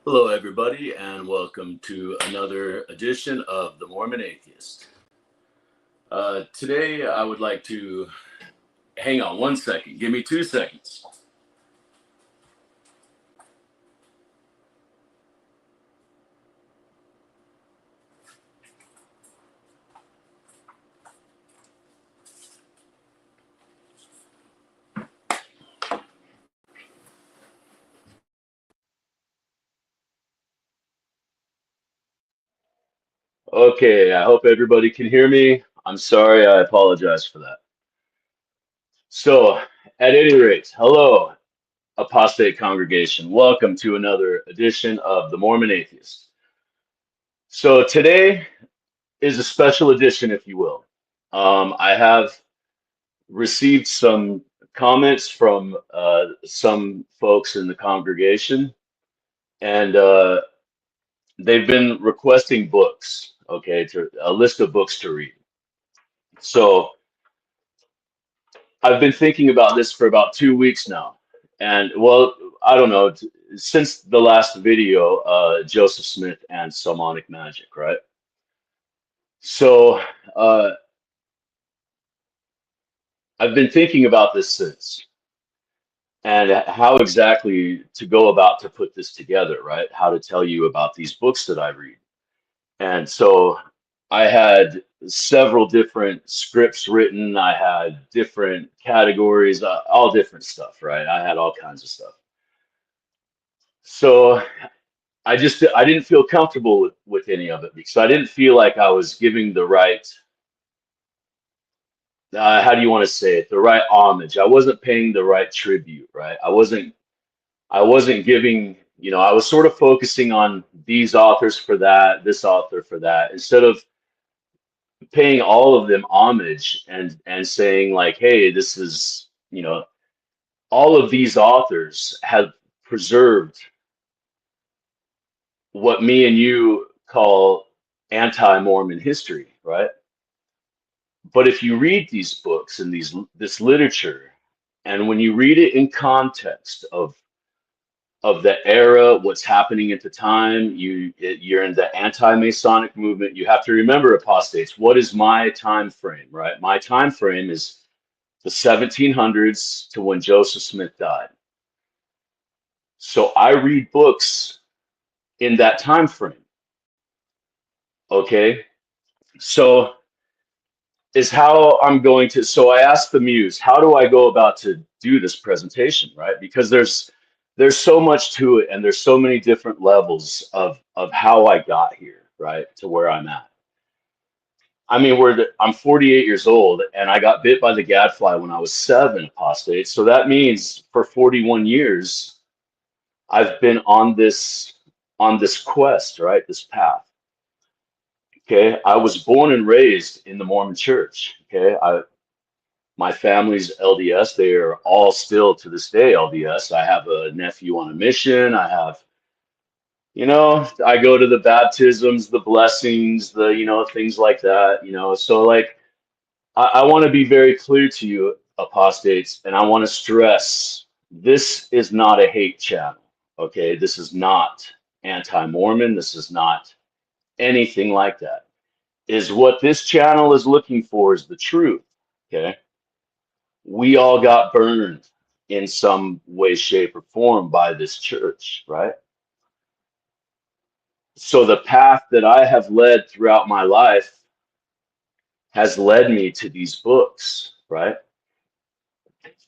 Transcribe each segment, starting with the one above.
Hello, everybody, and welcome to another edition of the Mormon Atheist. Today, I would like to hang on 1 second. Give me 2 seconds. Okay, I hope everybody can hear me. I'm sorry, I apologize for that. So, at any rate, hello, Apostate Congregation. Welcome to another edition of the Mormon Atheist. So, today is a special edition, if you will. I have received some comments from some folks in the congregation, and they've been requesting books, okay, to a list of books to read. So I've been thinking about this for about 2 weeks now, and well, I don't know, since the last video, Joseph Smith and Psalmonic Magic, right? So I've been thinking about this since, and how exactly to go about to put this together, right? How to tell you about these books that I read. And so I had several different scripts written. I had different categories, all different stuff, right? I had all kinds of stuff. So I didn't feel comfortable with any of it because I didn't feel like I was giving the right, how do you want to say it? The right homage. I wasn't paying the right tribute, right? I wasn't giving, I was sort of focusing on these authors for that, this author for that, instead of paying all of them homage and saying like, hey, this is, all of these authors have preserved what me and you call anti-Mormon history, right? But if you read these books and this literature, and when you read it in context of the era, what's happening at the time, you're in the anti-Masonic movement. You have to remember, apostates, what is my time frame, right? My time frame is the 1700s to when Joseph Smith died. So I read books in that time frame. Okay, so is how I'm going to. So I asked the Muse, how do I go about to do this presentation, right? Because there's so much to it, and there's so many different levels of how I got here, right, to where I'm at. I mean, I'm 48 years old, and I got bit by the gadfly when I was 7, apostate. So that means for 41 years, I've been on this quest, right, this path. Okay, I was born and raised in the Mormon Church. Okay, my family's LDS. They are all still to this day LDS. I have a nephew on a mission. I have, I go to the baptisms, the blessings, the, things like that, So like, I want to be very clear to you, apostates, and I want to stress, this is not a hate channel. Okay, this is not anti-Mormon. This is not anything like that. Is what this channel is looking for is the truth. Okay, we all got burned in some way, shape, or form by this church, right? So the path that I have led throughout my life has led me to these books, right?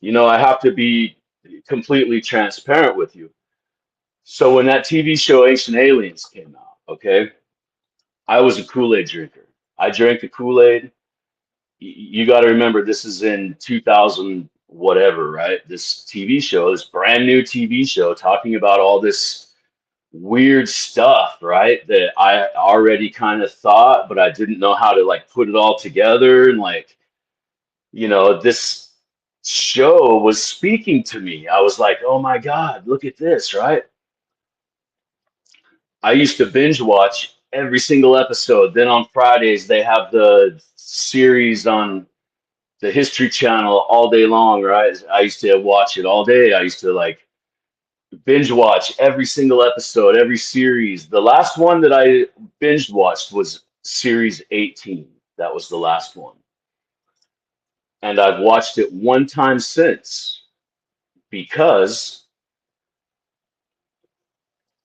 I have to be completely transparent with you. So when that TV show Ancient Aliens came out, okay, I was a Kool-Aid drinker. I drank the Kool-Aid. You got to remember, this is in 2000 whatever, right? This TV show, this brand new TV show talking about all this weird stuff, right? That I already kind of thought, but I didn't know how to like put it all together. And like, this show was speaking to me. I was like, oh my God, look at this, right? I used to binge watch every single episode. Then on Fridays, they have the series on the History Channel all day long, right? I used to watch it all day. I used to like, binge watch every single episode, every series. The last one that I binge watched was series 18. That was the last one. And I've watched it one time since, because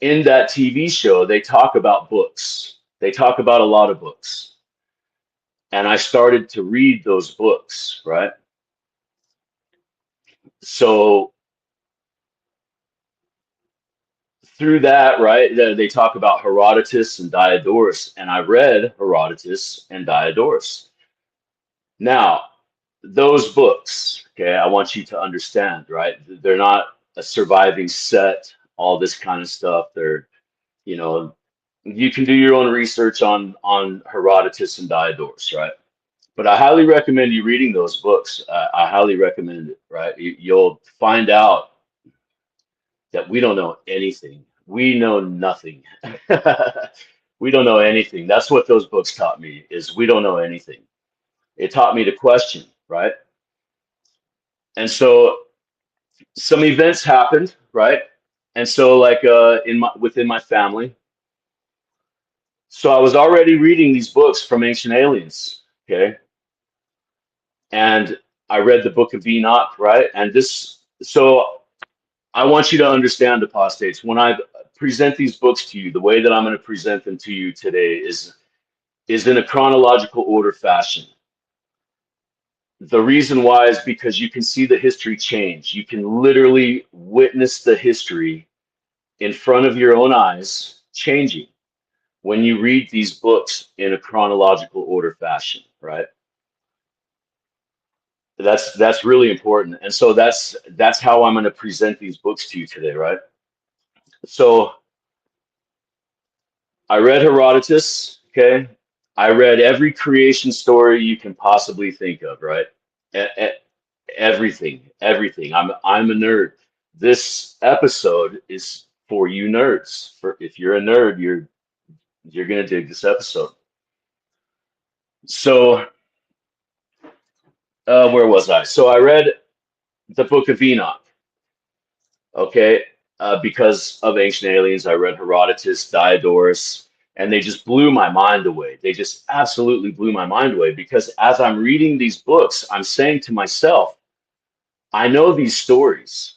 in that TV show, they talk about books. They talk about a lot of books. And I started to read those books, right? So through that, right, they talk about Herodotus and Diodorus, and I read Herodotus and Diodorus. Now, those books, okay, I want you to understand, right? They're not a surviving set, all this kind of stuff. They're, you know, you can do your own research on Herodotus and Diodorus, right? But I highly recommend you reading those books. I highly recommend it, right? You'll find out that we don't know anything. We know nothing. We don't know anything. That's what those books taught me, is we don't know anything. It taught me to question, right? And so some events happened, right? And so like within my family. So I was already reading these books from ancient aliens, okay? And I read the book of Enoch, right? And so I want you to understand, apostates, when I present these books to you, the way that I'm going to present them to you today is in a chronological order fashion. The reason why is because you can see the history change. You can literally witness the history in front of your own eyes changing when you read these books in a chronological order fashion, right? That's really important. And so that's how I'm going to present these books to you today, right? So I read Herodotus, okay? I read every creation story you can possibly think of, right? Everything, everything. I'm a nerd. This episode is for you nerds. For if you're a nerd, you're gonna dig this episode. So where was I? So I read the Book of Enoch. Okay, because of ancient aliens, I read Herodotus, Diodorus, and they just blew my mind away. They just absolutely blew my mind away, because as I'm reading these books, I'm saying to myself, I know these stories,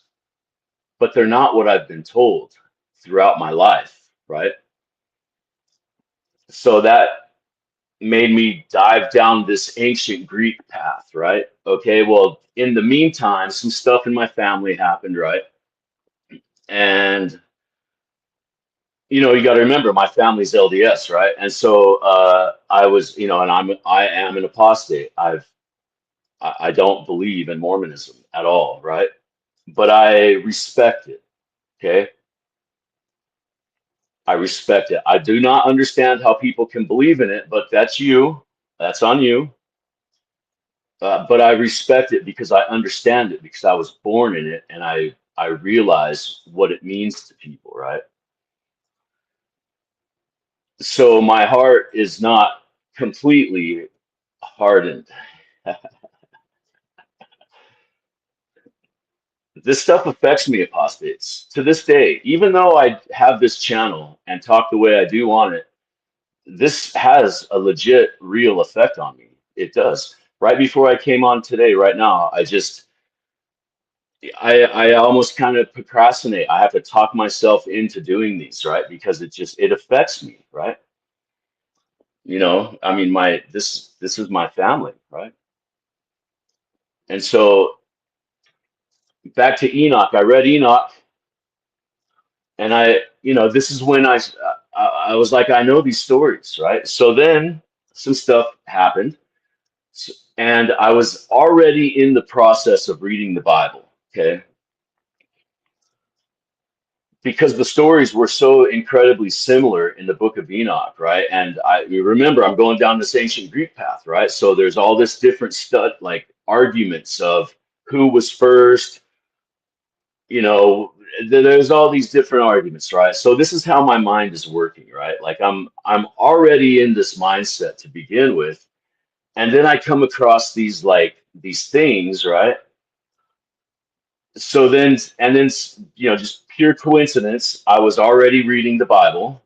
but they're not what I've been told throughout my life, right? So that made me dive down this ancient Greek path, right? Okay, well, in the meantime, some stuff in my family happened, right? And you know, you got to remember, my family's LDS, right? And so I was, you know, and I am an apostate. I don't believe in Mormonism at all, right? But I respect it. Okay, I respect it. I do not understand how people can believe in it, but that's you. That's on you. But I respect it because I understand it, because I was born in it, and I realize what it means to people, right? So my heart is not completely hardened. This stuff affects me, apostates, to this day. Even though I have this channel and talk the way I do on it, this has a legit, real effect on me. It does. Right before I came on today, right now, I almost kind of procrastinate. I have to talk myself into doing these, right? Because it affects me, right? You know, I mean, this is my family, right? And so back to Enoch, I read Enoch, and you know, this is when I was like, I know these stories, right? So then some stuff happened, and I was already in the process of reading the Bible, okay? Because the stories were so incredibly similar in the Book of Enoch, right? And you remember, I'm going down this ancient Greek path, right? So there's all this different stuff, like arguments of who was first, you know, there's all these different arguments, right? So this is how my mind is working, right? Like I'm already in this mindset to begin with, and then I come across these things, right? So then, and then, you know, just pure coincidence. I was already reading the Bible.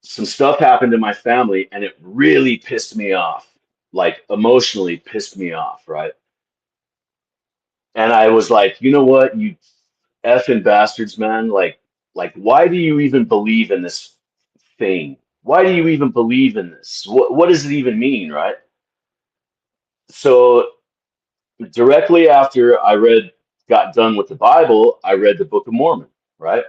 Some stuff happened in my family and it really pissed me off, like emotionally pissed me off, right? And I was like, you know what, you effing bastards, man. Like, why do you even believe in this thing? Why do you even believe in this? What does it even mean, right? So directly after got done with the Bible, I read the Book of Mormon, right?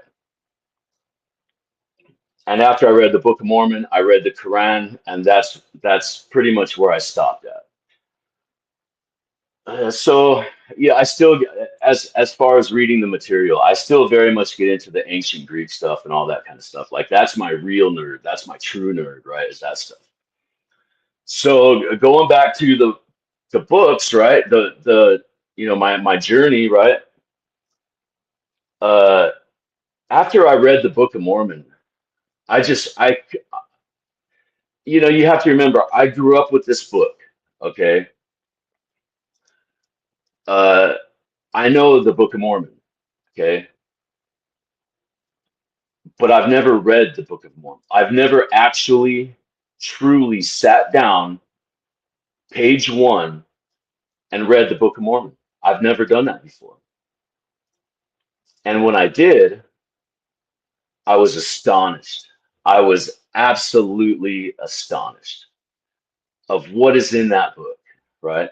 And after I read the Book of Mormon, I read the Quran, and that's pretty much where I stopped at. So yeah, I still, as far as reading the material, I still very much get into the ancient Greek stuff and all that kind of stuff. Like that's my real nerd. That's my true nerd, right? Is that stuff. So going back to the books, right? The my journey, right? Uh, After I read the Book of Mormon, I you have to remember I grew up with this book. Okay, uh, I know the Book of Mormon. Okay, but I've never read the Book of Mormon. I've never actually truly sat down, page one, and read the Book of Mormon. I've never done that before. And when I did, I was astonished. I was absolutely astonished of what is in that book, right?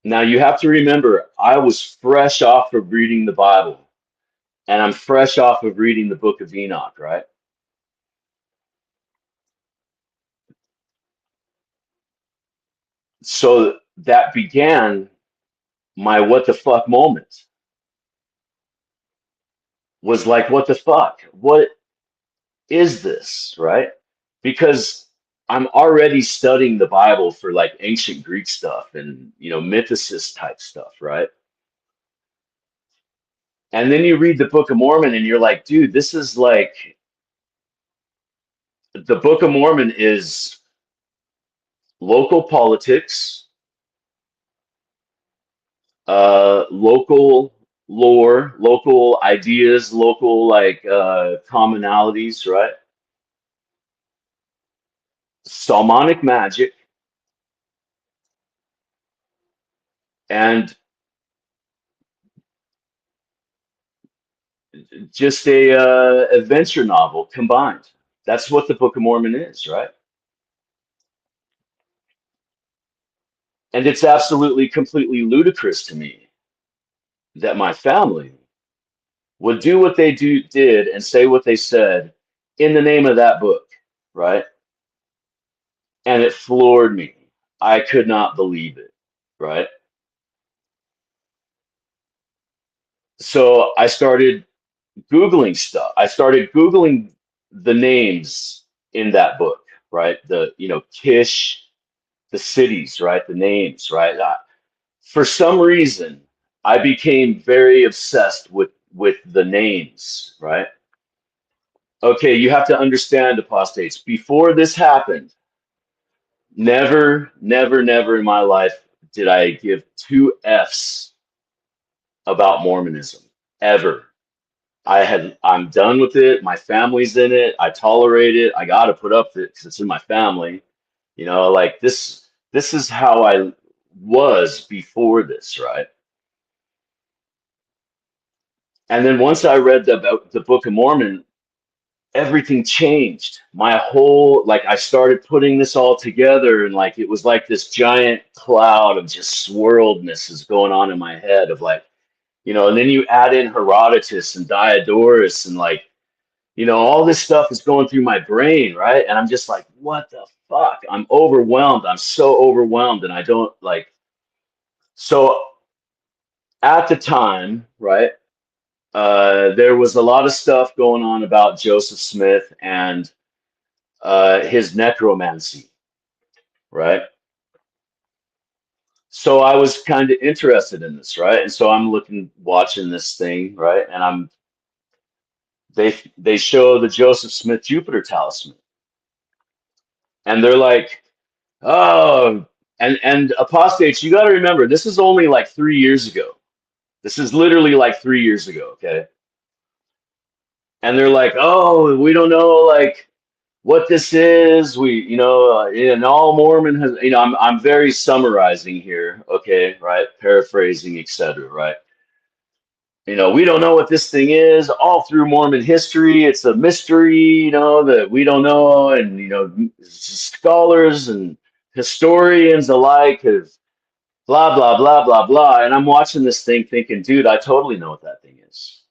Now you have to remember, I was fresh off of reading the Bible, and I'm fresh off of reading the Book of Enoch, right? So that began my what the fuck moment. Was like, what the fuck? What is this, right? Because I'm already studying the Bible for like ancient Greek stuff and mythicist type stuff, right? And then you read the Book of Mormon and you're like, dude, this is like the Book of Mormon is local politics, local lore, local ideas, local like commonalities, right? Psalmonic magic, and just a adventure novel combined. That's what the Book of Mormon is, right? And it's absolutely completely ludicrous to me that my family would do what they did and say what they said in the name of that book, right? And it floored me. I could not believe it, right? So I started Googling stuff. I started Googling the names in that book, right? Kish, the cities, right? The names, right? For some reason, I became very obsessed with the names, right? Okay, you have to understand, apostates. Before this happened, never, never, never in my life did I give two F's about Mormonism, ever. I'm done with it. My family's in it. I tolerate it. I got to put up with it because it's in my family. Like this is how I was before this, right? And then once I read about the Book of Mormon, everything changed. My whole, like, I started putting this all together, and like it was like this giant cloud of just swirledness is going on in my head of like, and then you add in Herodotus and Diodorus and like, all this stuff is going through my brain, right? And I'm just like, what the fuck? I'm overwhelmed. I'm so overwhelmed, and I don't like. So at the time, right? There was a lot of stuff going on about Joseph Smith and his necromancy, right? So I was kind of interested in this, right? And so I'm watching this thing, right? And they show the Joseph Smith Jupiter talisman, and they're like, oh, and apostates, you got to remember, this is only like 3 years ago, This is literally like 3 years ago, okay? And they're like, oh, we don't know like what this is. And all Mormon has, I'm very summarizing here, okay, right? Paraphrasing, etc., right? We don't know what this thing is. All through Mormon history, it's a mystery, that we don't know. And, scholars and historians alike have blah, blah, blah, blah, blah. And I'm watching this thing thinking, dude, I totally know what that thing is.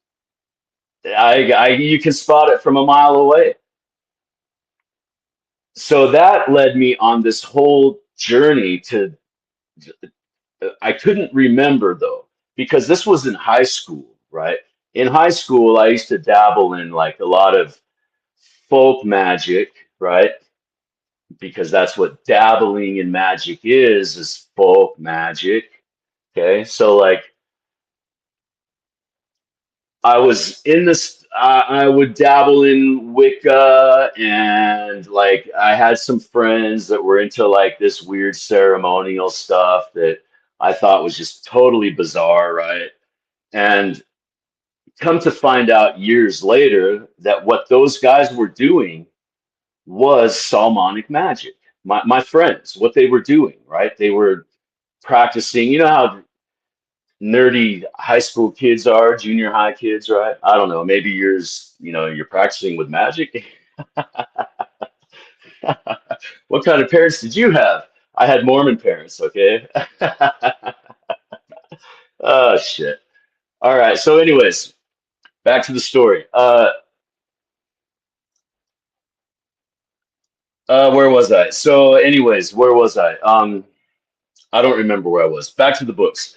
You can spot it from a mile away. So that led me on this whole journey to, I couldn't remember though, because this was in high school, right? In high school, I used to dabble in like a lot of folk magic, right? Because that's what dabbling in magic is folk magic. Okay. So like I was in this, I would dabble in Wicca, and like I had some friends that were into like this weird ceremonial stuff that I thought was just totally bizarre, right? And come to find out years later that what those guys were doing was Salmonic magic. My friends, what they were doing, right? They were practicing, how nerdy high school kids are, junior high kids, right? I don't know, maybe you're practicing with magic. What kind of parents did you have? I had Mormon parents, okay? Oh, shit. All right, so anyways, back to the story. Where was I? So, anyways, where was I? I don't remember where I was. Back to the books.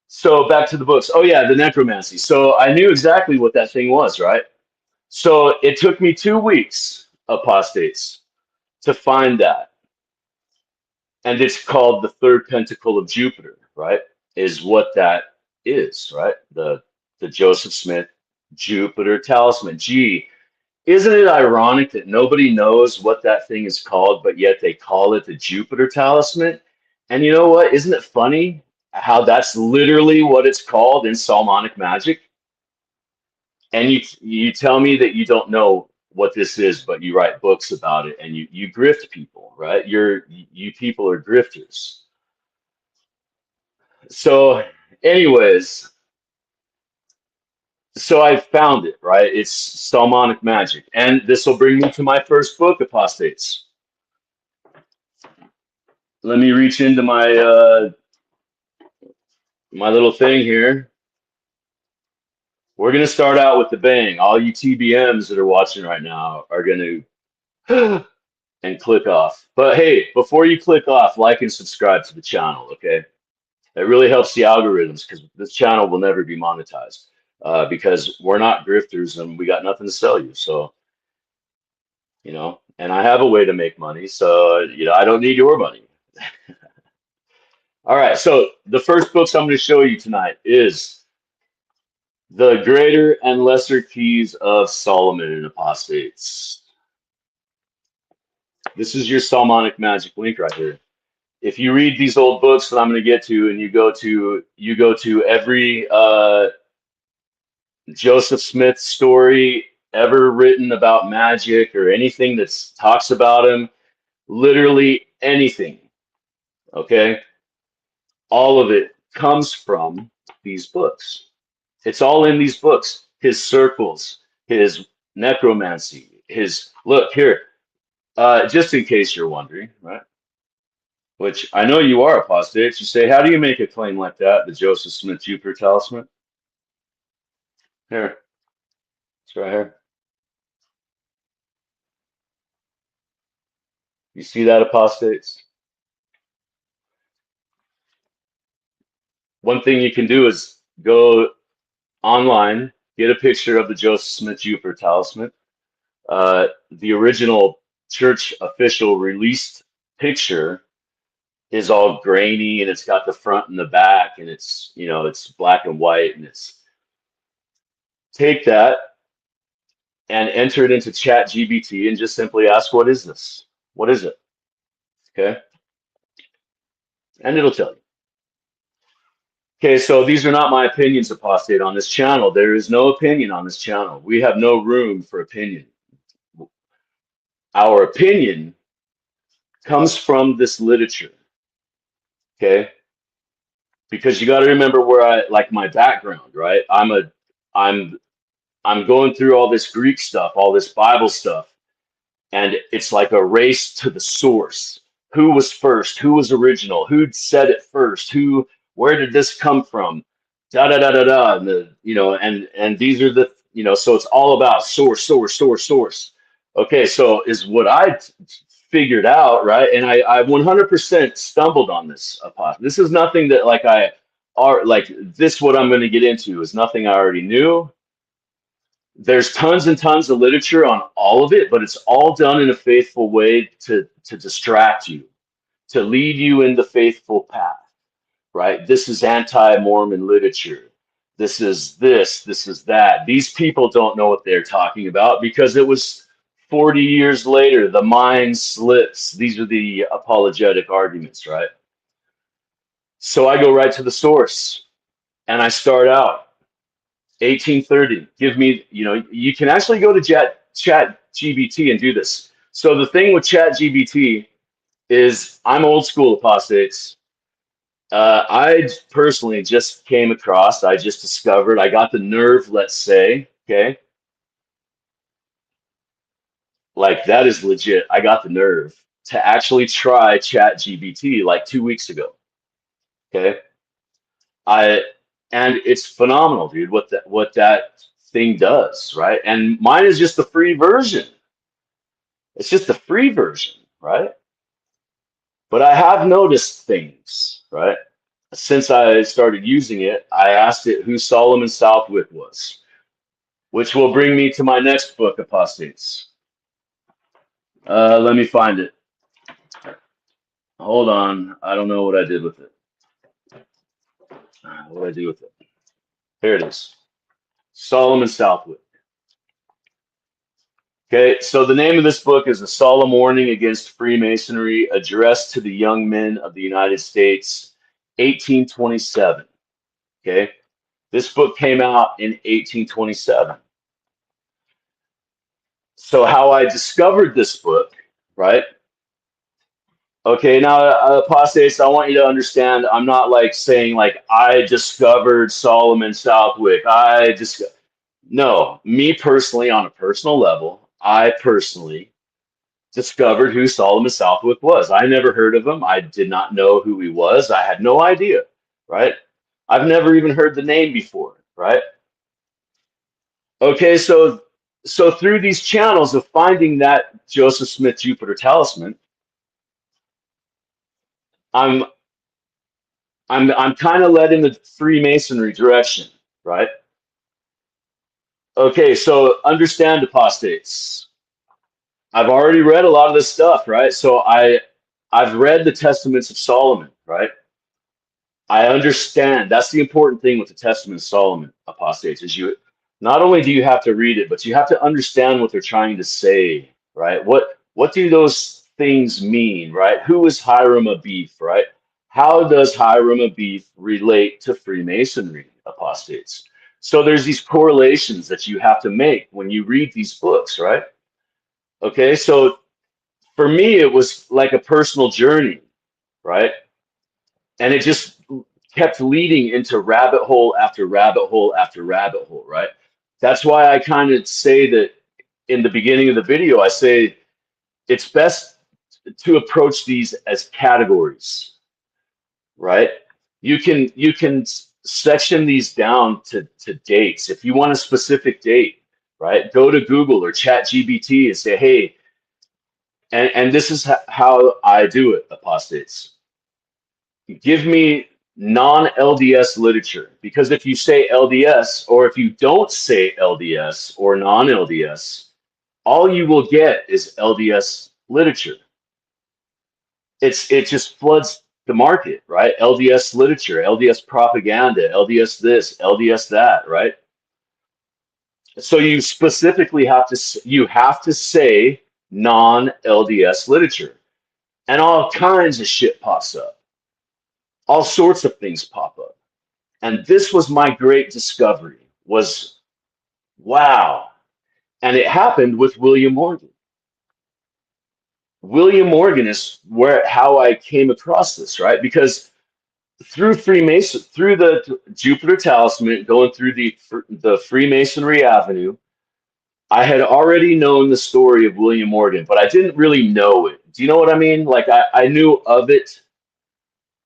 So, back to the books. Oh yeah, the necromancy. So I knew exactly what that thing was, right? So it took me 2 weeks, apostates, to find that, and it's called the third pentacle of Jupiter, right? Is what that is, right? The Joseph Smith Jupiter talisman. Gee, isn't it ironic that nobody knows what that thing is called, but yet they call it the Jupiter talisman? And you know what? Isn't it funny how that's literally what it's called in Salmonic magic? And you tell me that you don't know what this is, but you write books about it, and you grift people, right? You people are grifters. So, anyways, so I found it, right? It's Salmonic magic, and this will bring me to my first book, Apostates. Let me reach into my little thing here. We're gonna start out with the bang. All you TBMs that are watching right now are gonna and click off. But hey, before you click off, like and subscribe to the channel, okay? It really helps the algorithms, because this channel will never be monetized, because we're not grifters and we got nothing to sell you. So, and I have a way to make money, so I don't need your money. All right, so the first books I'm going to show you tonight is The Greater and Lesser Keys of Solomon and Apostates. This is your Salmonic magic link right here. If you read these old books that I'm going to get to, and you go to every Joseph Smith story ever written about magic, or anything that talks about him, literally anything, okay? All of it comes from these books. It's all in these books. His circles, his necromancy, look here, just in case you're wondering, right? Which I know you are, apostates. You say, how do you make a claim like that, the Joseph Smith Jupiter talisman? Here, it's right here. You see that, apostates? One thing you can do is go online, get a picture of the Joseph Smith Jupiter talisman. The original church official released picture is all grainy, and it's got the front and the back, and it's black and white, and take that and enter it into Chat GBT and just simply ask, what is this? What is it? Okay. And it'll tell you. Okay, so these are not my opinions, Apostate, on this channel. There is no opinion on this channel. We have no room for opinion. Our opinion comes from this literature, okay? Because you got to remember where like my background, right? I'm I'm going through all this Greek stuff, all this Bible stuff, and it's like a race to the source. Who was first? Who was original? Who said it first? Where did this come from? Da da da da da. And and these are the, so it's all about source, source, source, source. Okay, so is what I figured out, right? And I 100% stumbled on this, Apostle. This is nothing that like I are like this. What I'm going to get into is nothing I already knew. There's tons and tons of literature on all of it, but it's all done in a faithful way to distract you, to lead you in the faithful path, right? This is anti-Mormon literature. This is this, this is that. These people don't know what they're talking about because it was 40 years later, the mind slips. These are the apologetic arguments, right? So I go right to the source and I start out 1830. Give me, you can actually go to chat GBT and do this. So the thing with chat GBT is I'm old school, apostates. I personally just came across, I just discovered, I got the nerve, let's say, okay? Like that is legit. I got the nerve to actually try chat GBT like 2 weeks ago, okay? I and it's phenomenal, dude, what that thing does, right? And mine is just the free version. It's just the free version, right? But I have noticed things, right? Since I started using it, I asked it who Solomon Southwick was, which will bring me to my next book, Apostates. Let me find it. Hold on. I don't know what I did with it. What did I do with it? Here it is. Solomon Southwick. Okay, so the name of this book is A Solemn Warning Against Freemasonry, addressed to the young men of the United States, 1827. Okay, this book came out in 1827. So how I discovered this book, right? Okay, now apostates, I want you to understand, I'm not like saying like I discovered Solomon Southwick. No, me personally, on a personal level, I personally discovered who Solomon Southwick was. I never heard of him. I did not know who he was. I had no idea, right? I've never even heard the name before, right? Okay, so through these channels of finding that Joseph Smith Jupiter talisman, I'm I'm kind of led in the Freemasonry direction, right? Okay, so understand, apostates. I've already read a lot of this stuff, right? So I've read the Testaments of Solomon, right? I understand. That's the important thing with the Testament of Solomon, apostates, is you not only do you have to read it, but you have to understand what they're trying to say, right? What do those things mean, right? Who is Hiram Abief, right? How does Hiram Abief relate to Freemasonry, apostates? So there's these correlations that you have to make when you read these books, right? Okay, so for me, it was like a personal journey, right? And it just kept leading into rabbit hole after rabbit hole after rabbit hole, right? That's why I kind of say that in the beginning of the video, I say it's best to approach these as categories, right? You can section these down to dates. If you want a specific date, right? Go to Google or Chat GBT and say, hey, and this is how I do it, apostates. Give me non-LDS literature, because if you say LDS or if you don't say LDS or non-LDS, all you will get is LDS literature. It just floods the market, right? LDS literature, LDS propaganda, LDS this, LDS that, right? So you specifically have to say non-LDS literature, and all kinds of shit pops up. All sorts of things pop up. And this was my great discovery was, wow. And it happened with William Morgan. William Morgan is how I came across this, right? Because through Freemason, through the Jupiter Talisman, going through the Freemasonry Avenue, I had already known the story of William Morgan, but I didn't really know it. Do you know what I mean? Like I knew of it,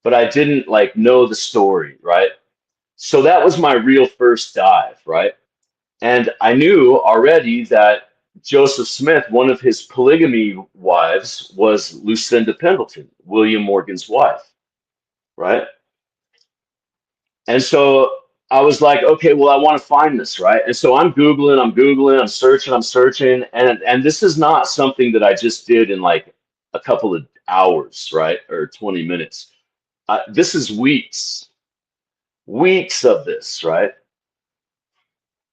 but I didn't like know the story, right? So that was my real first dive, right? And I knew already that Joseph Smith, one of his polygamy wives, was Lucinda Pendleton, William Morgan's wife, right? And so I was like, okay, well, I want to find this, right? And so I'm Googling, I'm searching. And this is not something that I just did in like a couple of hours, right? Or 20 minutes. This is weeks of this, right?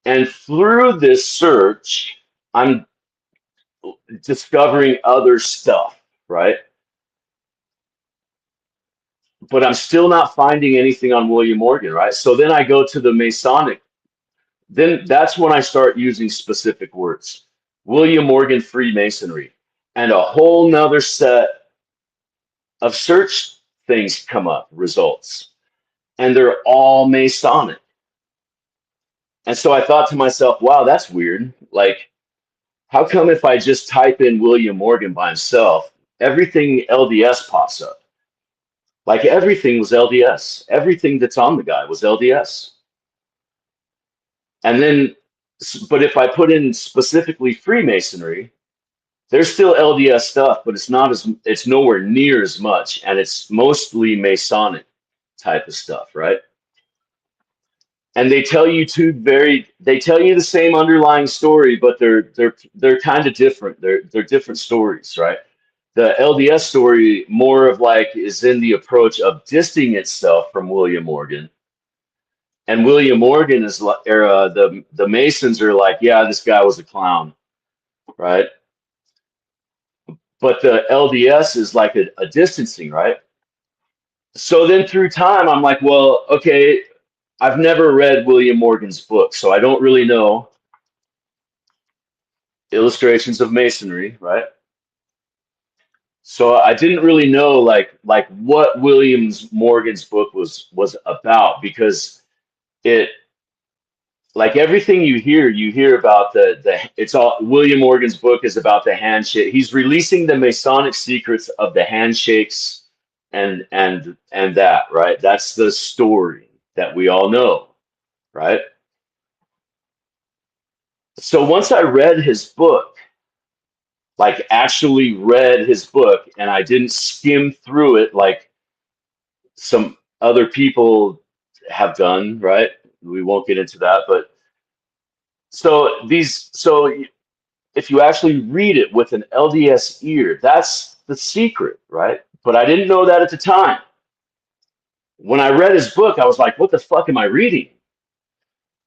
And through this search, I'm discovering other stuff, right? But I'm still not finding anything on William Morgan, right? So then I go to the Masonic. Then that's when I start using specific words. William Morgan Freemasonry. And a whole nother set of search things come up, results. And they're all Masonic. And so I thought to myself, wow, that's weird. Like, how come if I just type in William Morgan by himself, everything LDS pops up? Like everything was LDS. Everything that's on the guy was LDS. And then, but if I put in specifically Freemasonry, there's still LDS stuff, but it's nowhere near as much, and it's mostly Masonic type of stuff, right? And they tell you the same underlying story, but they're kind of different. They're different stories, right? The LDS story more of like is in the approach of distancing itself from William Morgan. And William Morgan is like, the Masons are like, yeah, this guy was a clown, right? But the LDS is like a distancing, right? So then through time, I'm like, well, okay, I've never read William Morgan's book, so I don't really know illustrations of masonry, right? So I didn't really know like what Williams Morgan's book was about because it like everything you hear about the it's all William Morgan's book is about the handshake. He's releasing the Masonic secrets of the handshakes and that, right? That's the story that we all know, right? So once I read his book, like actually read his book, and I didn't skim through it like some other people have done, right? We won't get into that, but so if you actually read it with an LDS ear, that's the secret, right? But I didn't know that at the time. When I read his book, I was like, what the fuck am I reading?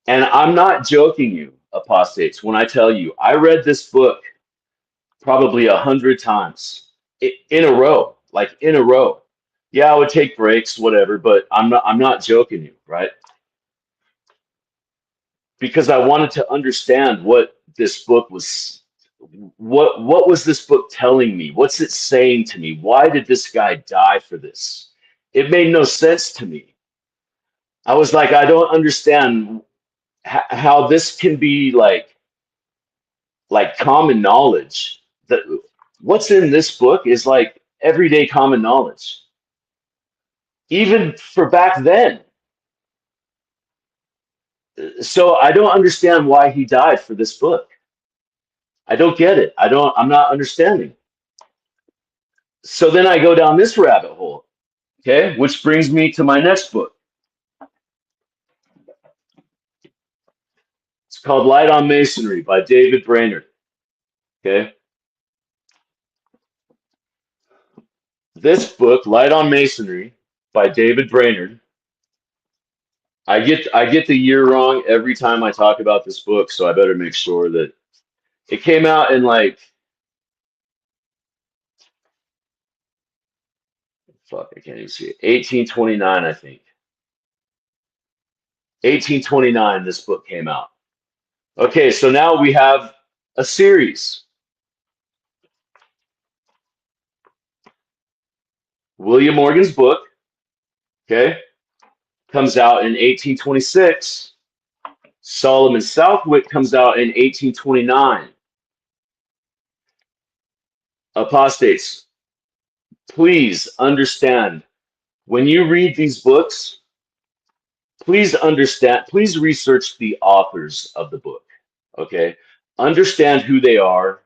And I'm not joking you, apostates, when I tell you, I read this book probably 100 times in a row, like in a row. Yeah, I would take breaks, whatever, but I'm not joking you, right? Because I wanted to understand what this book was what was this book telling me? What's it saying to me? Why did this guy die for this? It made no sense to me. I was like, I don't understand how this can be like common knowledge. That what's in this book is like everyday common knowledge, even for back then. So I don't understand why he died for this book. I don't get it. I'm not understanding. So then I go down this rabbit hole, okay, which brings me to my next book. It's called Light on Masonry by David Brainerd. Okay. This book, Light on Masonry by David Brainerd, I get the year wrong every time I talk about this book, so I better make sure that it came out in like fuck, I can't even see it. 1829, I think. 1829, this book came out. Okay, so now we have a series. William Morgan's book, okay, comes out in 1826. Solomon Southwick comes out in 1829. Apostates, please understand, when you read these books, please understand, please research the authors of the book, okay? Understand who they are,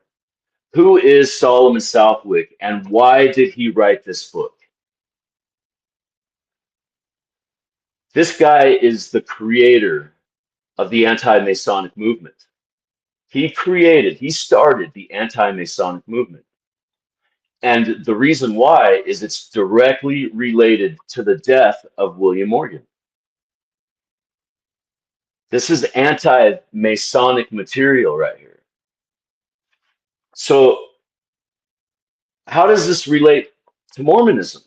who is Solomon Southwick, and why did he write this book? This guy is the creator of the anti-Masonic movement. He started the anti-Masonic movement. And the reason why is it's directly related to the death of William Morgan. This is anti-Masonic material right here. So how does this relate to Mormonism?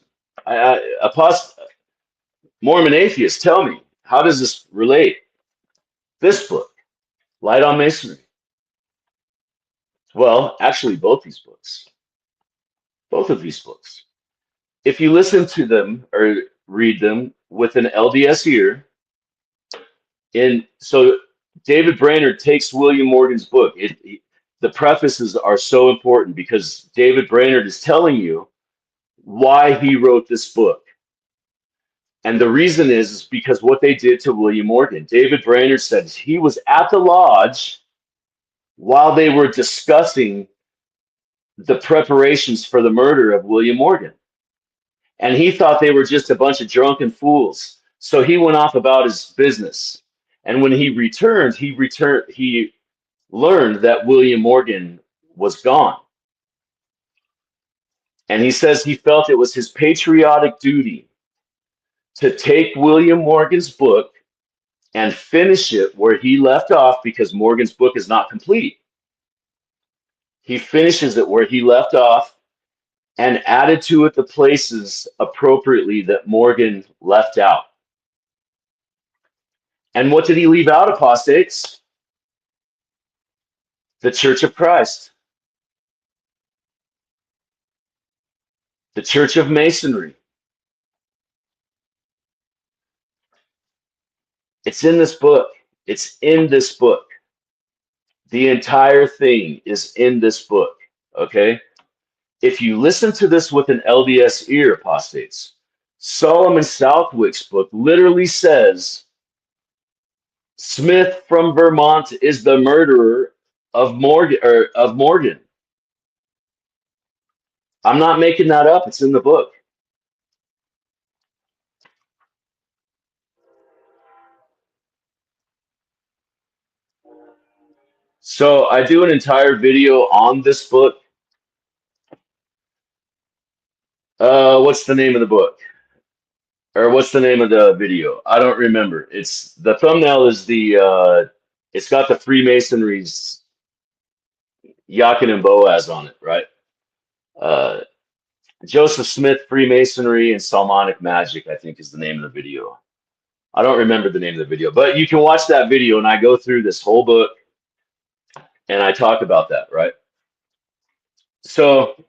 Mormon Atheist, tell me, how does this relate? This book, Light on Masonry. Well, actually, both these books. Both of these books. If you listen to them or read them with an LDS ear, so David Brainerd takes William Morgan's book. The prefaces are so important because David Brainerd is telling you why he wrote this book. And the reason is because what they did to William Morgan. David Brainerd said he was at the lodge while they were discussing the preparations for the murder of William Morgan. And he thought they were just a bunch of drunken fools. So he went off about his business. And when he learned that William Morgan was gone. And he says he felt it was his patriotic duty to take William Morgan's book and finish it where he left off, because Morgan's book is not complete. He finishes it where he left off and added to it the places appropriately that Morgan left out. And what did he leave out, apostates? The Church of Christ. The Church of Masonry. It's in this book. It's in this book. The entire thing is in this book, okay? If you listen to this with an LDS ear, apostates, Solomon Southwick's book literally says Smith from Vermont is the murderer of Morgan. I'm not making that up. It's in the book. So I do an entire video on this book. What's the name of the book? Or what's the name of the video? I don't remember. It's the thumbnail is it's got the Freemasonry's Yakin and Boaz on it, right? Joseph Smith, Freemasonry and Salmonic Magic, I think is the name of the video. I don't remember the name of the video, but you can watch that video and I go through this whole book and I talk about that, right? So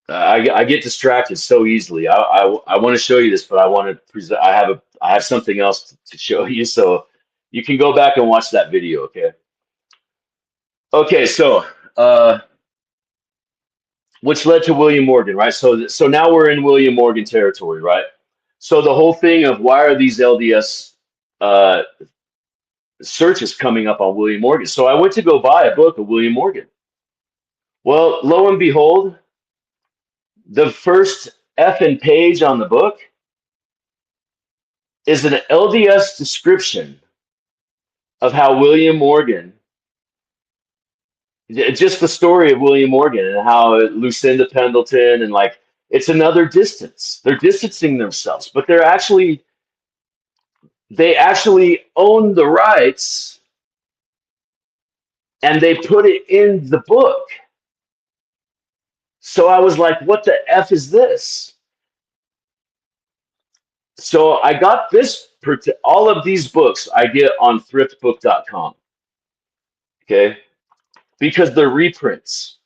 I get distracted so easily. I want to show you this, but I want to present. I have something else to show you, so you can go back and watch that video. Okay. So which led to William Morgan, right? So now we're in William Morgan territory, right? So the whole thing of why are these LDS searches coming up on William Morgan? So I went to go buy a book of William Morgan. Well, lo and behold, the first effing page on the book is an LDS description of how William Morgan, just the story of William Morgan and how Lucinda Pendleton, and like, it's another distance. They're distancing themselves, but they actually own the rights and they put it in the book. So I was like, what the F is this? So I got this all of these books I get on thriftbook.com. Okay, because they're reprints.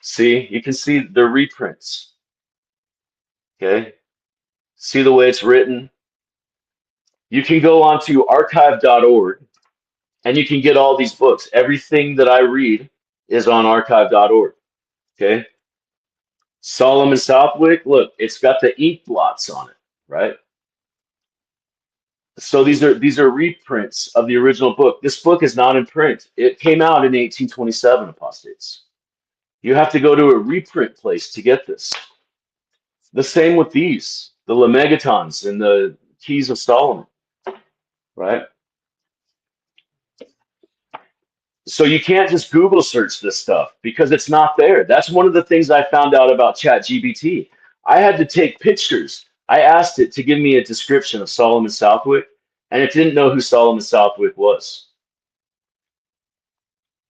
See, you can see they're reprints. Okay, see the way it's written. You can go onto archive.org and you can get all these books. Everything that I read is on archive.org. Okay. Solomon Southwick, look, it's got the ink blots on it, right? So these are reprints of the original book. This book is not in print. It came out in 1827, Apostates. You have to go to a reprint place to get this. The same with these, the Lemegatons and the Keys of Solomon, right? So you can't just Google search this stuff because it's not there. That's one of the things I found out about ChatGPT. I had to take pictures. I asked it to give me a description of Solomon Southwick, and it didn't know who Solomon Southwick was.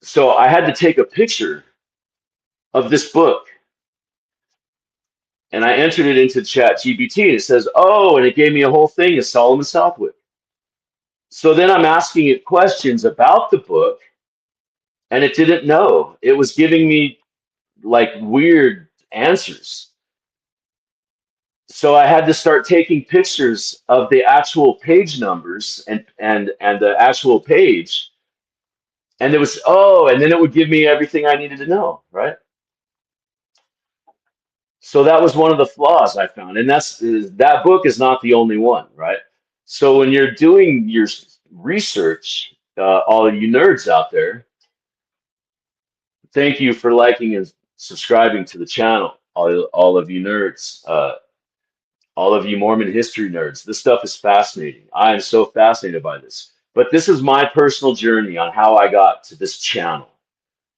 So I had to take a picture of this book, and I entered it into ChatGPT, and it says, oh, and it gave me a whole thing of Solomon Southwick. So then I'm asking it questions about the book, and it didn't know. It was giving me like weird answers. So I had to start taking pictures of the actual page numbers and the actual page. And it was, oh, and then it would give me everything I needed to know, right? So that was one of the flaws I found. And that book is not the only one, right? So when you're doing your research, all you nerds out there, thank you for liking and subscribing to the channel, all of you nerds, all of you Mormon history nerds. This stuff is fascinating. I am so fascinated by this. But this is my personal journey on how I got to this channel,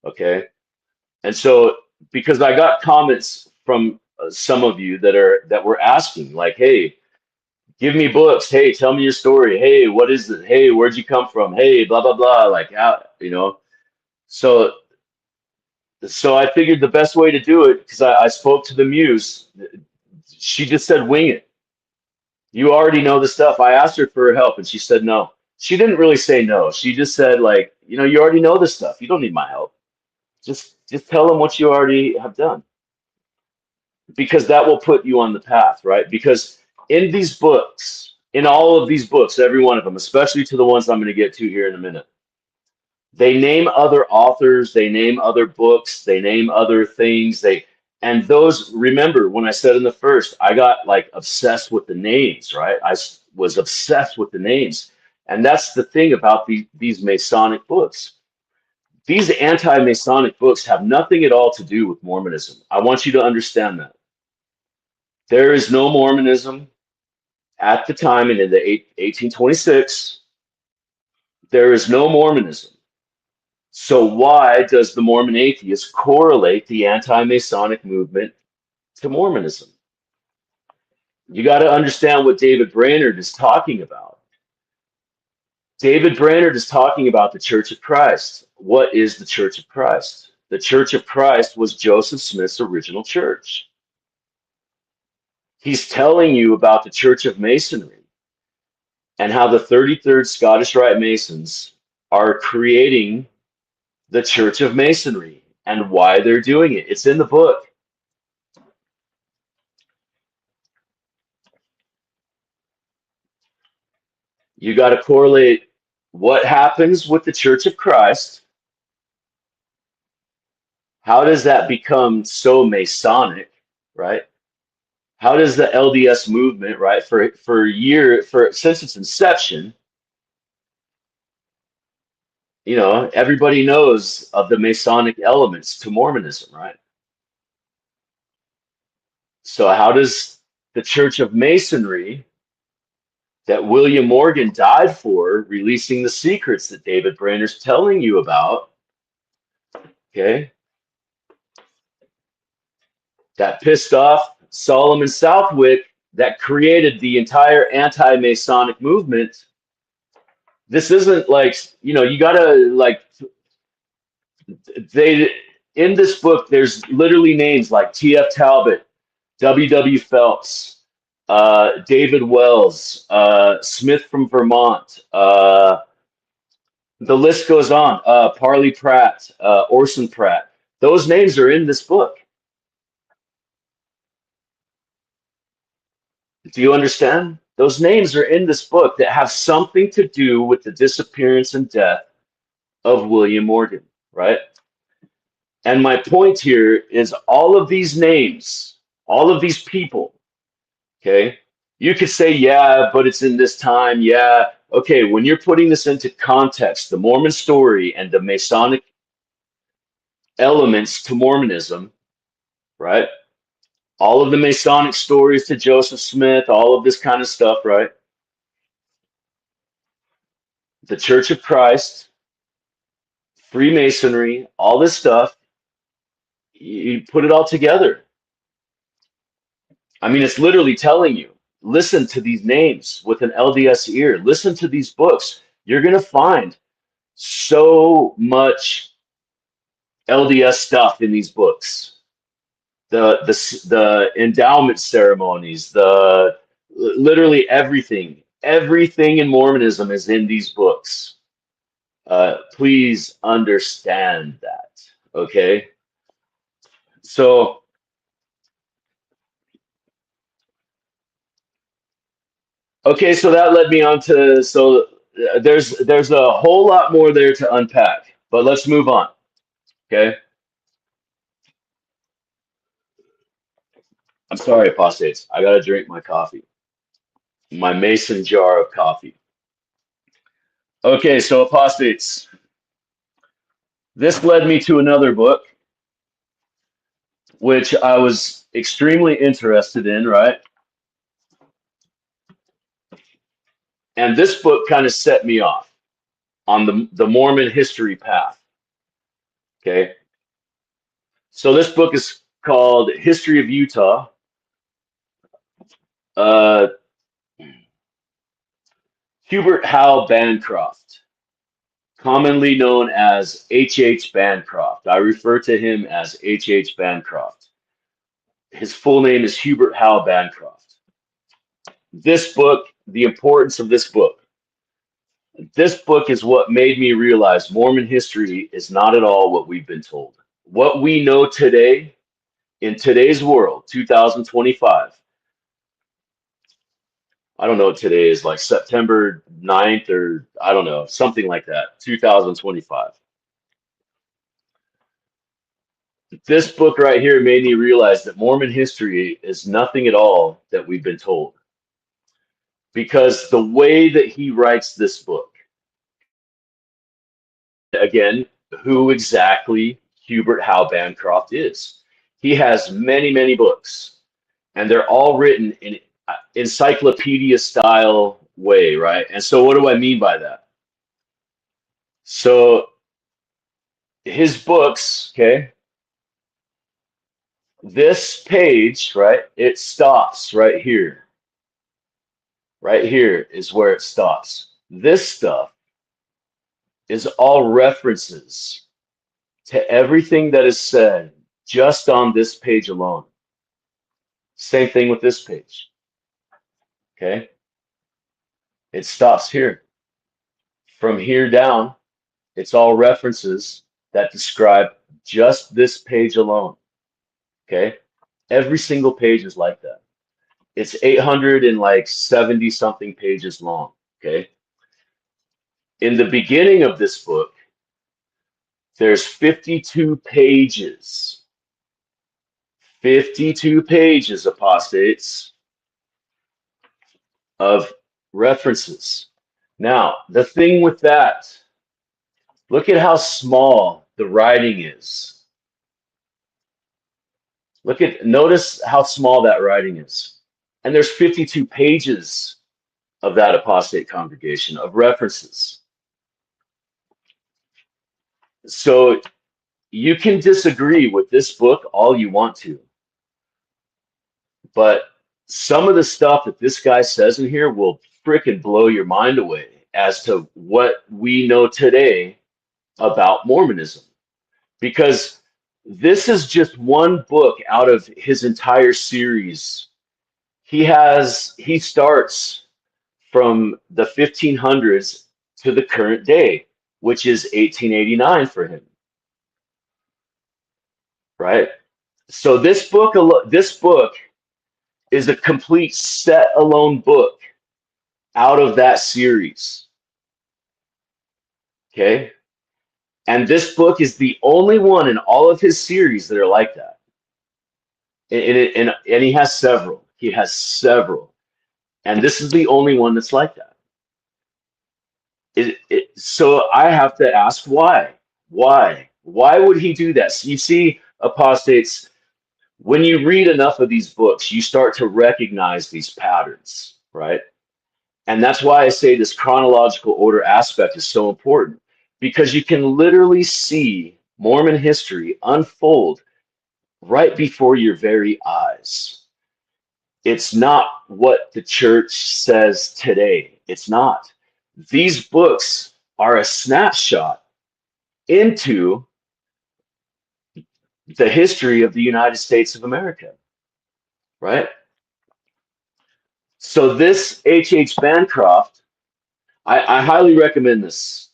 okay? And so, because I got comments from some of you that were asking, like, hey, give me books. Hey, tell me your story. Hey, what is it? Hey, where'd you come from? Hey, blah, blah, blah. Like, you know, so I figured the best way to do it, because I spoke to the Muse, she just said, wing it. You already know the stuff. I asked her for her help and she said no. She didn't really say no. She just said, like, you know, you already know this stuff. You don't need my help. Just tell them what you already have done. Because that will put you on the path, right? Because in these books, in all of these books, every one of them, especially to the ones I'm going to get to here in a minute, they name other authors, they name other books, they name other things. And those, remember when I said in the first, I got like obsessed with the names, right? I was obsessed with the names. And that's the thing about these Masonic books. These anti-Masonic books have nothing at all to do with Mormonism. I want you to understand that. There is no Mormonism at the time, and in the 1826, there is no Mormonism. So why does the Mormon Atheist correlate the anti-Masonic movement to Mormonism? You got to understand what David Brainerd is talking about. David Brainerd is talking about the Church of Christ. What is the Church of Christ? The Church of Christ was Joseph Smith's original church. He's telling you about the Church of Masonry and how the 33rd Scottish Rite Masons are creating the Church of Masonry and why they're doing it. It's in the book. You got to correlate what happens with the Church of Christ. How does that become so Masonic, right? How does the LDS movement, right, since its inception, you know, everybody knows of the Masonic elements to Mormonism, right? So how does the Church of Masonry that William Morgan died for, releasing the secrets that David Brainerd's telling you about, okay, that pissed off Solomon Southwick, that created the entire anti-Masonic movement. This isn't like, you know, you gotta like, in this book, there's literally names like T.F. Talbot, W.W. Phelps, David Wells, Smith from Vermont. The list goes on. Parley Pratt, Orson Pratt. Those names are in this book. Do you understand? Those names are in this book that have something to do with the disappearance and death of William Morgan, right? And my point here is all of these names, all of these people, okay? You could say, yeah, but it's in this time. Yeah. Okay. When you're putting this into context, the Mormon story and the Masonic elements to Mormonism, right? All of the Masonic stories to Joseph Smith, all of this kind of stuff, right? The Church of Christ, Freemasonry, all this stuff, you put it all together. I mean, it's literally telling you, listen to these names with an LDS ear, listen to these books. You're going to find so much LDS stuff in these books. The endowment ceremonies, the literally everything in Mormonism is in these books. Please understand that, okay? So that led me on to there's a whole lot more there to unpack, but let's move on, okay? I'm sorry, apostates. I gotta drink my coffee, my mason jar of coffee. Okay, so apostates. This led me to another book, which I was extremely interested in, right? And this book kind of set me off on the Mormon history path. Okay. So this book is called History of Utah. Hubert Howe Bancroft, commonly known as H.H. Bancroft. I refer to him as H.H. Bancroft. His full name is Hubert Howe Bancroft. This book, the importance of this book. This book is what made me realize Mormon history is not at all what we've been told. What we know today, in today's world, 2025, I don't know what today is, like September 9th or I don't know, something like that, 2025. This book right here made me realize that Mormon history is nothing at all that we've been told. Because the way that he writes this book, again, who exactly Hubert Howe Bancroft is. He has many, many books, and they're all written in encyclopedia style way, right? And so what do I mean by that? So his books, okay, this page, right, it stops right here. Right here is where it stops. This stuff is all references to everything that is said just on this page alone. Same thing with this page. Okay? It stops here. From here down, it's all references that describe just this page alone. Okay? Every single page is like that. It's 870 something pages long. Okay? In the beginning of this book, there's 52 pages. 52 pages, apostates, of references. Now, the thing with that, look at how small the writing is. Notice how small that writing is. And there's 52 pages of that apostate congregation of references. So you can disagree with this book all you want to, but some of the stuff that this guy says in here will frickin' blow your mind away as to what we know today about Mormonism. Because this is just one book out of his entire series. he starts from the 1500s to the current day, which is 1889 for him, right? So this book is a complete set alone book out of that series. Okay? And this book is the only one in all of his series that are like that. And he has several. He has several. And this is the only one that's like that. So I have to ask why? Why? Why would he do that? So you see, apostates, when you read enough of these books, you start to recognize these patterns, right? And that's why I say this chronological order aspect is so important, because you can literally see Mormon history unfold right before your very eyes. It's not what the church says today. It's not. These books are a snapshot into the history of the United States of America, right? So this H.H. Bancroft, I highly recommend this.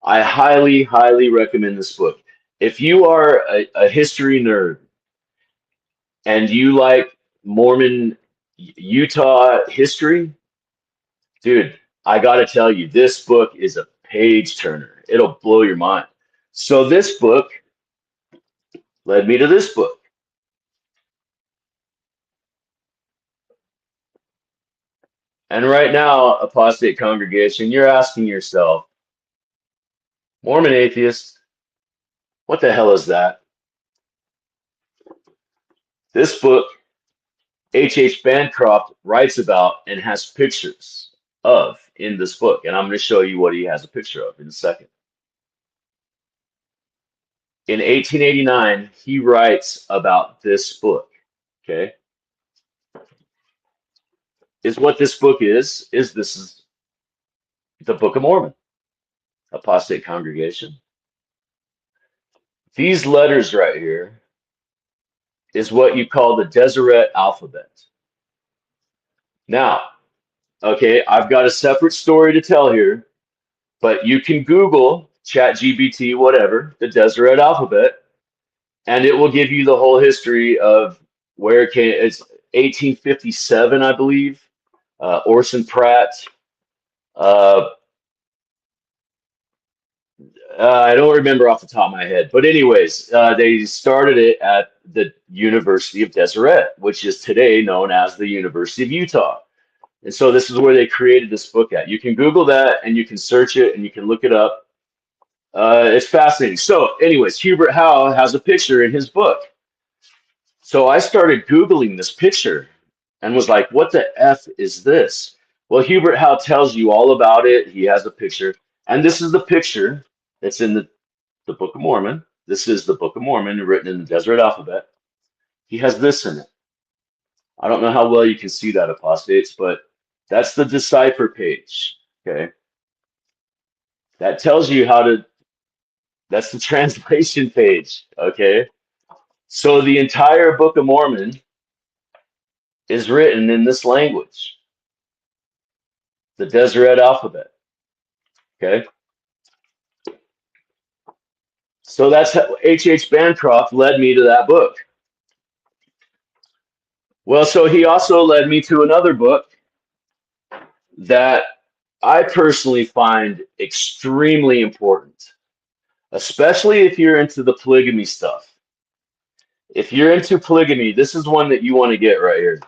I highly, highly recommend this book. If you are a history nerd and you like Mormon Utah history, dude, I got to tell you, this book is a page turner. It'll blow your mind. So this book led me to this book. And right now, Apostate Congregation, you're asking yourself, Mormon Atheist, what the hell is that? This book, H.H. Bancroft writes about and has pictures of in this book. And I'm going to show you what he has a picture of in a second. In 1889, he writes about this book. Okay. Is what this book is this is the Book of Mormon, Apostate Congregation. These letters right here is what you call the Deseret alphabet. Now, okay, I've got a separate story to tell here, but you can Google, ChatGPT, whatever, the Deseret alphabet, and it will give you the whole history of where it came. It's 1857, I believe. Orson Pratt. Uh, I don't remember off the top of my head, but anyways, they started it at the University of Deseret, which is today known as the University of Utah. And so this is where they created this book at. You can Google that and you can search it and you can look it up. It's fascinating. So anyways, Hubert Howe has a picture in his book. So I started Googling this picture and was like, what the F is this? Well, Hubert Howe tells you all about it. He has a picture. And this is the picture that's in the Book of Mormon. This is the Book of Mormon written in the Deseret alphabet. He has this in it. I don't know how well you can see that, apostates, but that's the decipher page. Okay. That tells you how to, that's the translation page. Okay. So the entire Book of Mormon is written in this language, the Deseret alphabet. Okay. So that's how H.H. Bancroft led me to that book. Well, so he also led me to another book that I personally find extremely important, especially if you're into the polygamy stuff. If you're into polygamy, this is one that you want to get right here.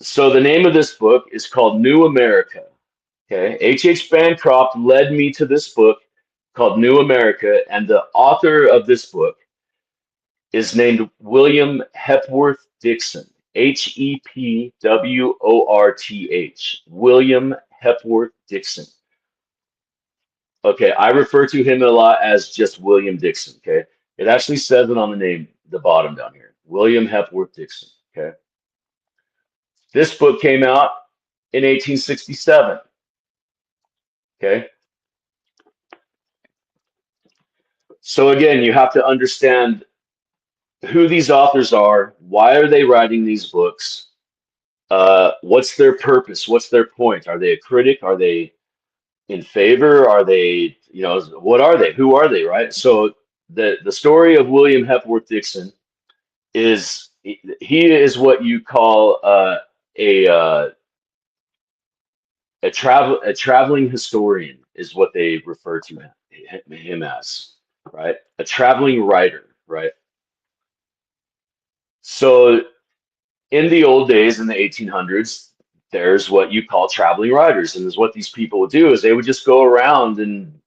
So the name of this book is called New America. Okay, H.H. Bancroft led me to this book called New America, and the author of this book is named William Hepworth Dixon. Hepworth, William Hepworth Dixon. Okay, I refer to him a lot as just William Dixon. Okay, it actually says it on the name, the bottom down here, William Hepworth Dixon. Okay, this book came out in 1867. Okay, so again, you have to understand who these authors are, why are they writing these books, what's their purpose, what's their point, are they a critic, are they in favor, are they, what are they, who are they, right? So the story of William Hepworth Dixon is, he is what you call a a traveling historian is what they refer to him as, right? A traveling writer, right? So in the old days, in the 1800s, there's what you call traveling writers, and is what these people would do is they would just go around and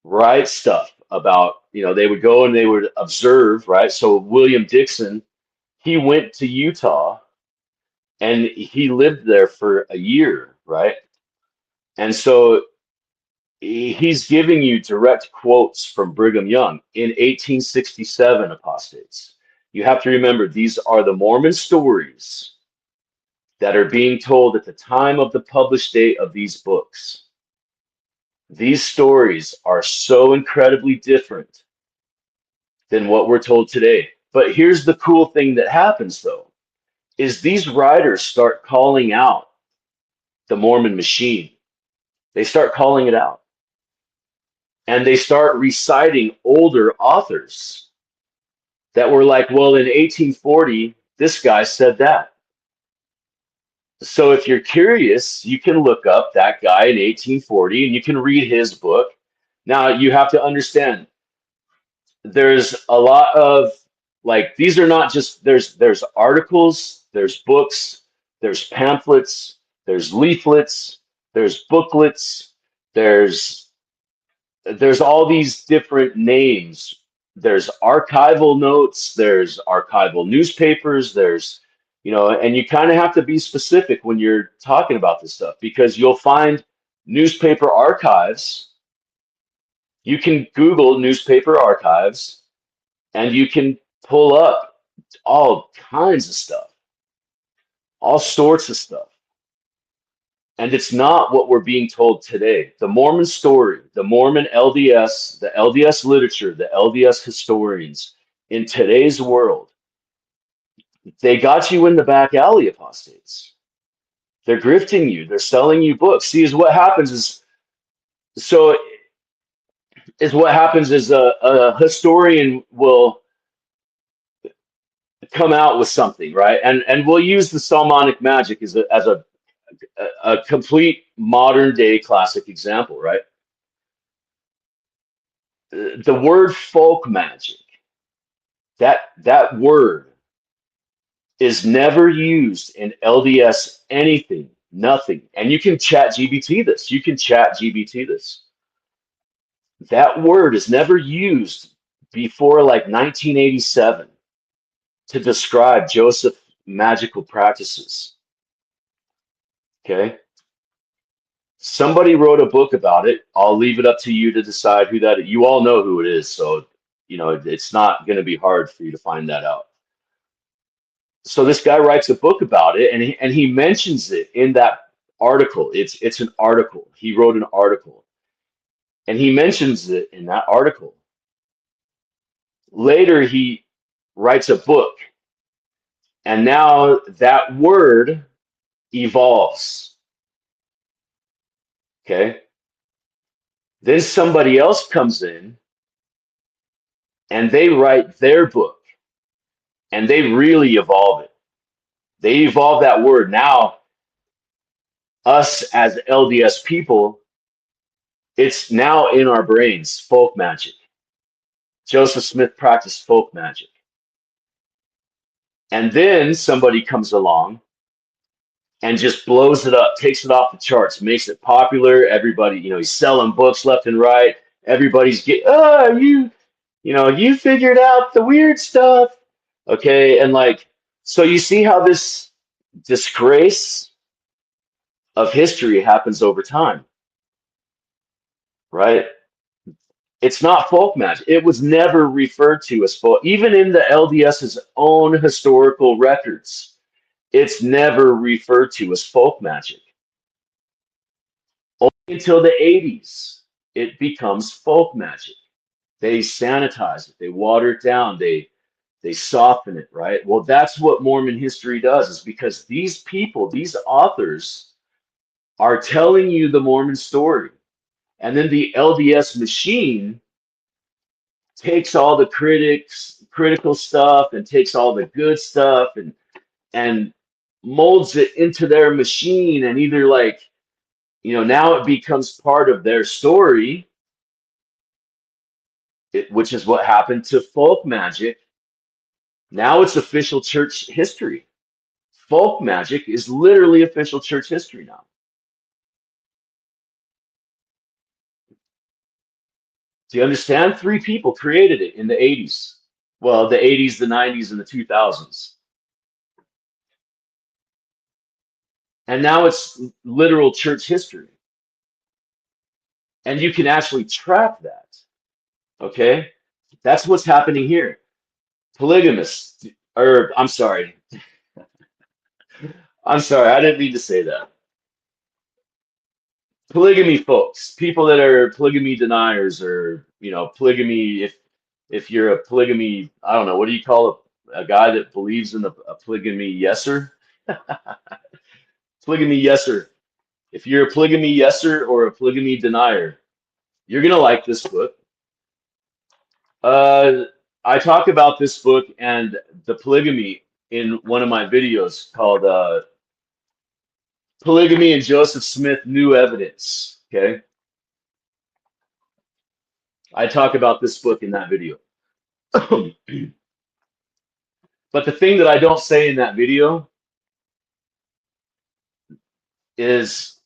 write stuff about, they would go and they would observe, right? So William Dixon, he went to Utah and he lived there for a year, right? And so he's giving you direct quotes from Brigham Young in 1867, apostates. You have to remember, these are the Mormon stories that are being told at the time of the published date of these books. These stories are so incredibly different than what we're told today. But here's the cool thing that happens, though, is these writers start calling out the Mormon machine. They start calling it out. And they start reciting older authors that were like, well, in 1840, this guy said that. So if you're curious, you can look up that guy in 1840 and you can read his book. Now, you have to understand, there's a lot of, like, these are not just, there's articles, there's books, there's pamphlets, there's leaflets, there's booklets, there's all these different names. There's archival notes, there's archival newspapers, there's, and you kind of have to be specific when you're talking about this stuff, because you'll find newspaper archives. You can Google newspaper archives and you can pull up all kinds of stuff, all sorts of stuff. And it's not what we're being told today. The Mormon story, the Mormon LDS, the LDS literature, the LDS historians in today's world, they got you in the back alley, apostates. They're grifting you. They're selling you books. See, is what happens is, so is what happens is a historian will come out with something, right? And we'll use the Solomonic magic as a complete modern day classic example, right? The word folk magic, that word is never used in LDS anything, nothing. And you can chat GBT this. You can chat GBT this. That word is never used before like 1987 to describe Joseph's magical practices. Okay? Somebody wrote a book about it. I'll leave it up to you to decide who that is. You all know who it is, so it's not going to be hard for you to find that out. So this guy writes a book about it, and he mentions it in that article. It's an article. He wrote an article, and he mentions it in that article. Later, he writes a book, and now that word evolves. Okay? Then somebody else comes in, and they write their book, and they really evolve it. They evolve that word. Now, us as LDS people, it's now in our brains, folk magic. Joseph Smith practiced folk magic. And then somebody comes along and just blows it up, takes it off the charts, makes it popular. Everybody, he's selling books left and right. Everybody's you figured out the weird stuff. Okay. And so you see how this disgrace of history happens over time, right? It's not folk magic. It was never referred to as folk. Even in the LDS's own historical records, it's never referred to as folk magic. Only until the 80s, it becomes folk magic. They sanitize it. They water it down. They They soften it, right? Well, that's what Mormon history does, is because these people, these authors, are telling you the Mormon story. And then the LDS machine takes all the critical stuff and takes all the good stuff and molds it into their machine, and either like, now it becomes part of their story, which is what happened to folk magic. Now it's official church history. Folk magic is literally official church history now. Do you understand? 3 people created it in the 80s. Well, the 80s, the 90s, and the 2000s. And now it's literal church history. And you can actually track that. Okay? That's what's happening here. Polygamists, or I'm sorry, I didn't mean to say that. Polygamy folks, people that are polygamy deniers, or polygamy. If you're a polygamy, I don't know, what do you call a guy that believes in a polygamy yeser? Polygamy yeser. If you're a polygamy yeser or a polygamy denier, you're gonna like this book. I talk about this book and the polygamy in one of my videos called Polygamy and Joseph Smith New Evidence. Okay. I talk about this book in that video. But the thing that I don't say in that video is,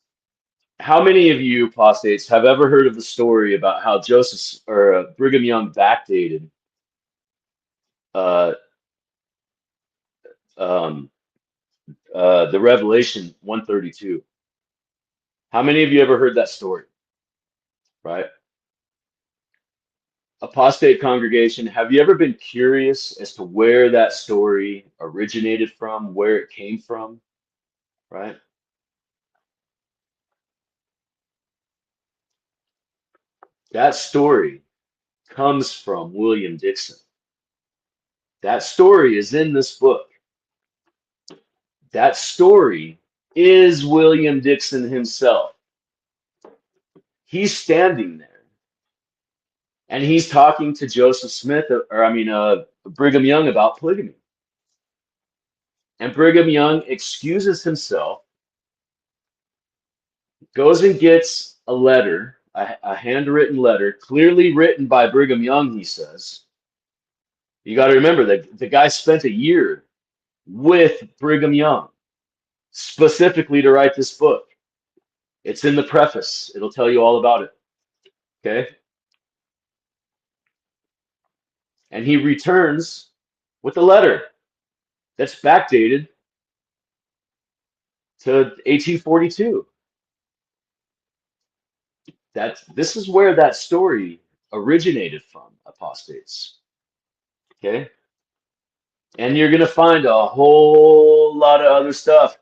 how many of you apostates have ever heard of the story about how Joseph or Brigham Young backdated uh, um, the Revelation 132? How many of you ever heard that story? Right? Apostate Congregation, have you ever been curious as to where that story originated from, where it came from? Right? That story comes from William Dixon. That story is in this book. That story is William Dixon himself. He's standing there and he's talking to Joseph Smith, Brigham Young, about polygamy. And Brigham Young excuses himself, goes and gets a letter, a handwritten letter, clearly written by Brigham Young, he says. You got to remember that the guy spent a year with Brigham Young specifically to write this book. It's in the preface. It'll tell you all about it. Okay? And he returns with a letter that's backdated to 1842. This is where that story originated from, apostates. Okay? And you're gonna find a whole lot of other stuff.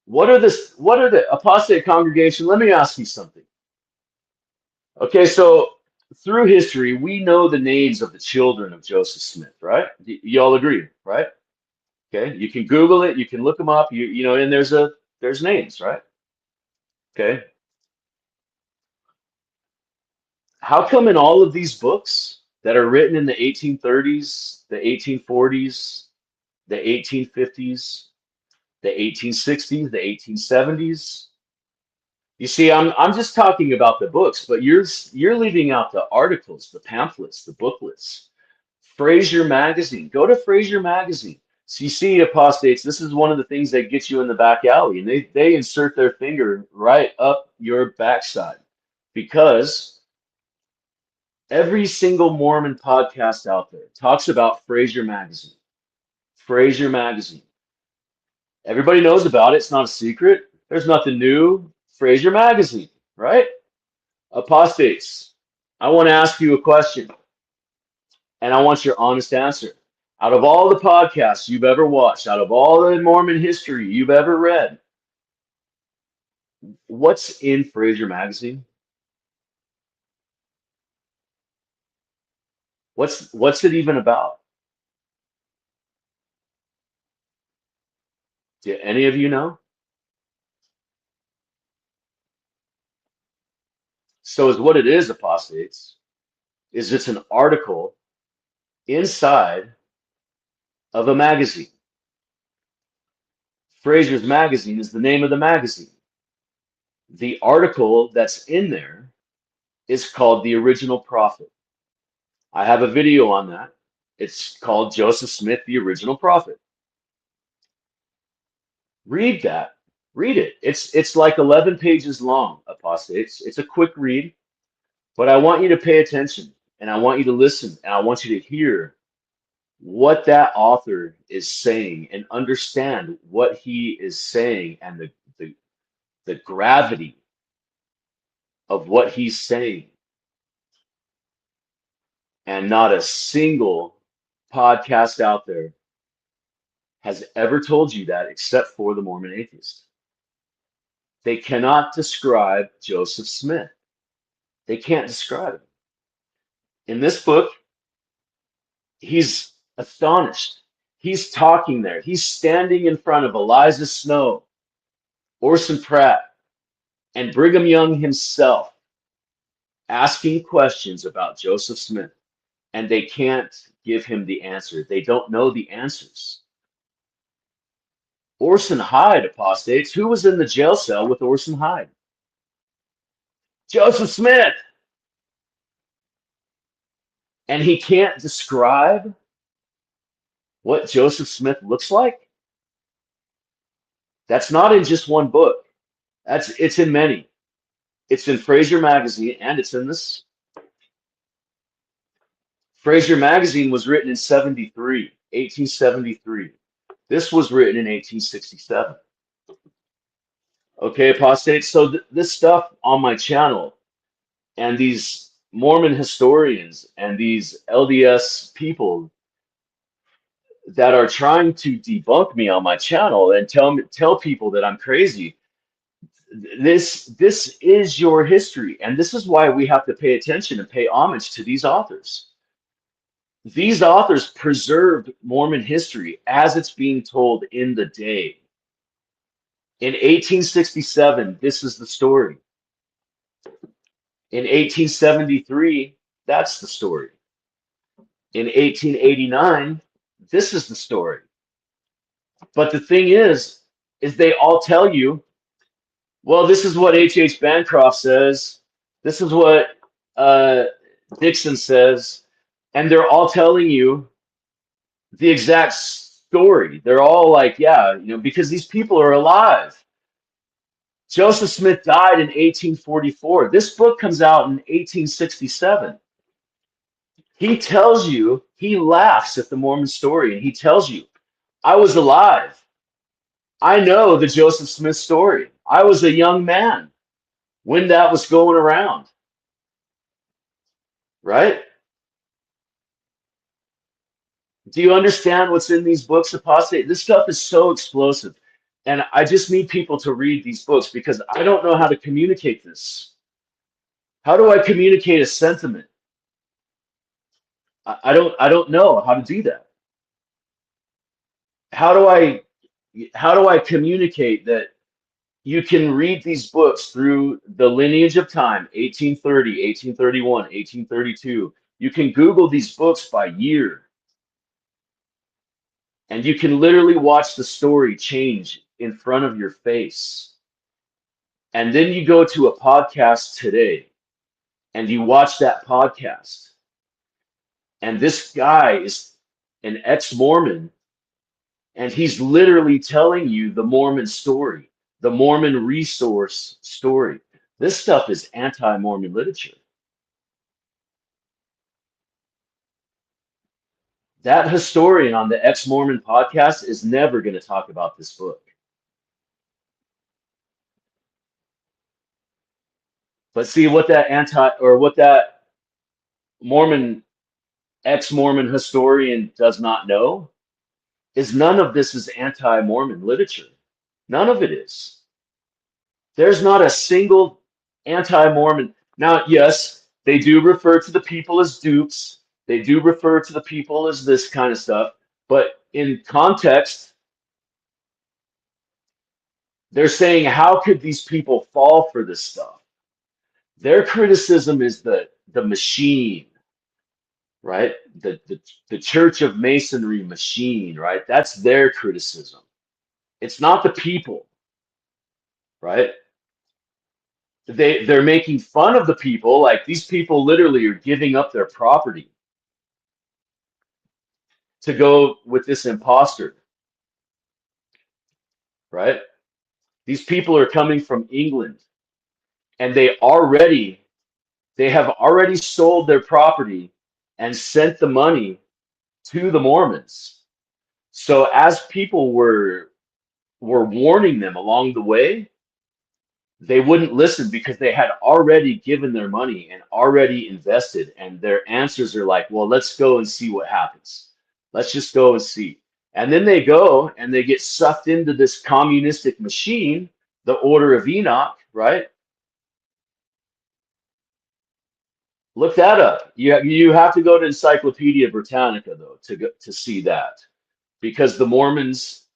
What are the apostate congregation? Let me ask you something. Okay, so through history, we know the names of the children of Joseph Smith, right? You all agree, right? Okay, you can Google it, you can look them up, and there's names, right? Okay. How come in all of these books that are written in the 1830s, the 1840s, the 1850s, the 1860s, the 1870s? You see, I'm just talking about the books, but you're leaving out the articles, the pamphlets, the booklets. Fraser magazine. Go to Fraser magazine. So you see, apostates, this is one of the things that gets you in the back alley, and they insert their finger right up your backside, because every single Mormon podcast out there talks about Fraser magazine. Fraser magazine. Everybody knows about it. It's not a secret. There's nothing new. Fraser magazine, right? Apostates, I want to ask you a question, and I want your honest answer. Out of all the podcasts you've ever watched, out of all the Mormon history you've ever read, what's in Fraser magazine? What's it even about? Do any of you know? So is what it is, apostates, is it's an article inside of a magazine. Fraser's Magazine is the name of the magazine. The article that's in there is called The Original Prophet. I have a video on that. It's called Joseph Smith, the Original Prophet. Read that. Read it. It's like 11 pages long, apostates. It's a quick read, but I want you to pay attention and I want you to listen and I want you to hear what that author is saying and understand what he is saying and the gravity of what he's saying. And not a single podcast out there has ever told you that except for the Mormon Atheist. They cannot describe Joseph Smith. They can't describe him. In this book, he's astonished. He's talking there. He's standing in front of Eliza Snow, Orson Pratt, and Brigham Young himself, asking questions about Joseph Smith, and they can't give him the answer. They don't know the answers. Orson Hyde, apostates. Who was in the jail cell with Orson Hyde? Joseph Smith. And he can't describe what Joseph Smith looks like? That's not in just one book. It's in many. It's in Fraser Magazine, and it's in this. Fraser Magazine was written in 1873. This was written in 1867. Okay, apostates. So this stuff on my channel and these Mormon historians and these LDS people that are trying to debunk me on my channel and tell people that I'm crazy. This is your history, and this is why we have to pay attention and pay homage to these authors. These authors preserved Mormon history as it's being told in the day. In 1867, this is the story. In 1873, that's the story. In 1889, this is the story. But the thing is they all tell you, well, this is what H. Bancroft says. This is what Dixon says. And they're all telling you the exact story. They're all like, yeah, because these people are alive. Joseph Smith died in 1844. This book comes out in 1867. He tells you, he laughs at the Mormon story, and he tells you, I was alive. I know the Joseph Smith story. I was a young man when that was going around. Right? Do you understand what's in these books, apostate? This stuff is so explosive. And I just need people to read these books because I don't know how to communicate this. How do I communicate a sentiment? I don't know how to do that. How do I communicate that you can read these books through the lineage of time, 1830, 1831, 1832. You can Google these books by year. And you can literally watch the story change in front of your face. And then you go to a podcast today and you watch that podcast. And this guy is an ex-Mormon, and he's literally telling you the Mormon story, the Mormon resource story. This stuff is anti-Mormon literature. That historian on the Ex-Mormon podcast is never going to talk about this book. But see what that Mormon ex-Mormon historian does not know is none of this is anti-Mormon literature. None of it is. There's not a single anti-Mormon. Now, yes, they do refer to the people as dupes. They do refer to the people as this kind of stuff. But in context, They're saying, how could these people fall for this stuff? Their criticism is the machine, right? The Church of Masonry machine, right? That's their criticism. It's not the people, right? They're making fun of the people, like these people literally are giving up their property to go with this imposter, right? These people are coming from England, and they have already sold their property and sent the money to the Mormons. So as people were warning them along the way, they wouldn't listen because they had already given their money and already invested, and their answers are like, well, let's go and see what happens. Let's just go and see. And then they go and they get sucked into this communistic machine, the Order of Enoch, right? Look that up. You have to go to Encyclopedia Britannica though to see that, because the Mormons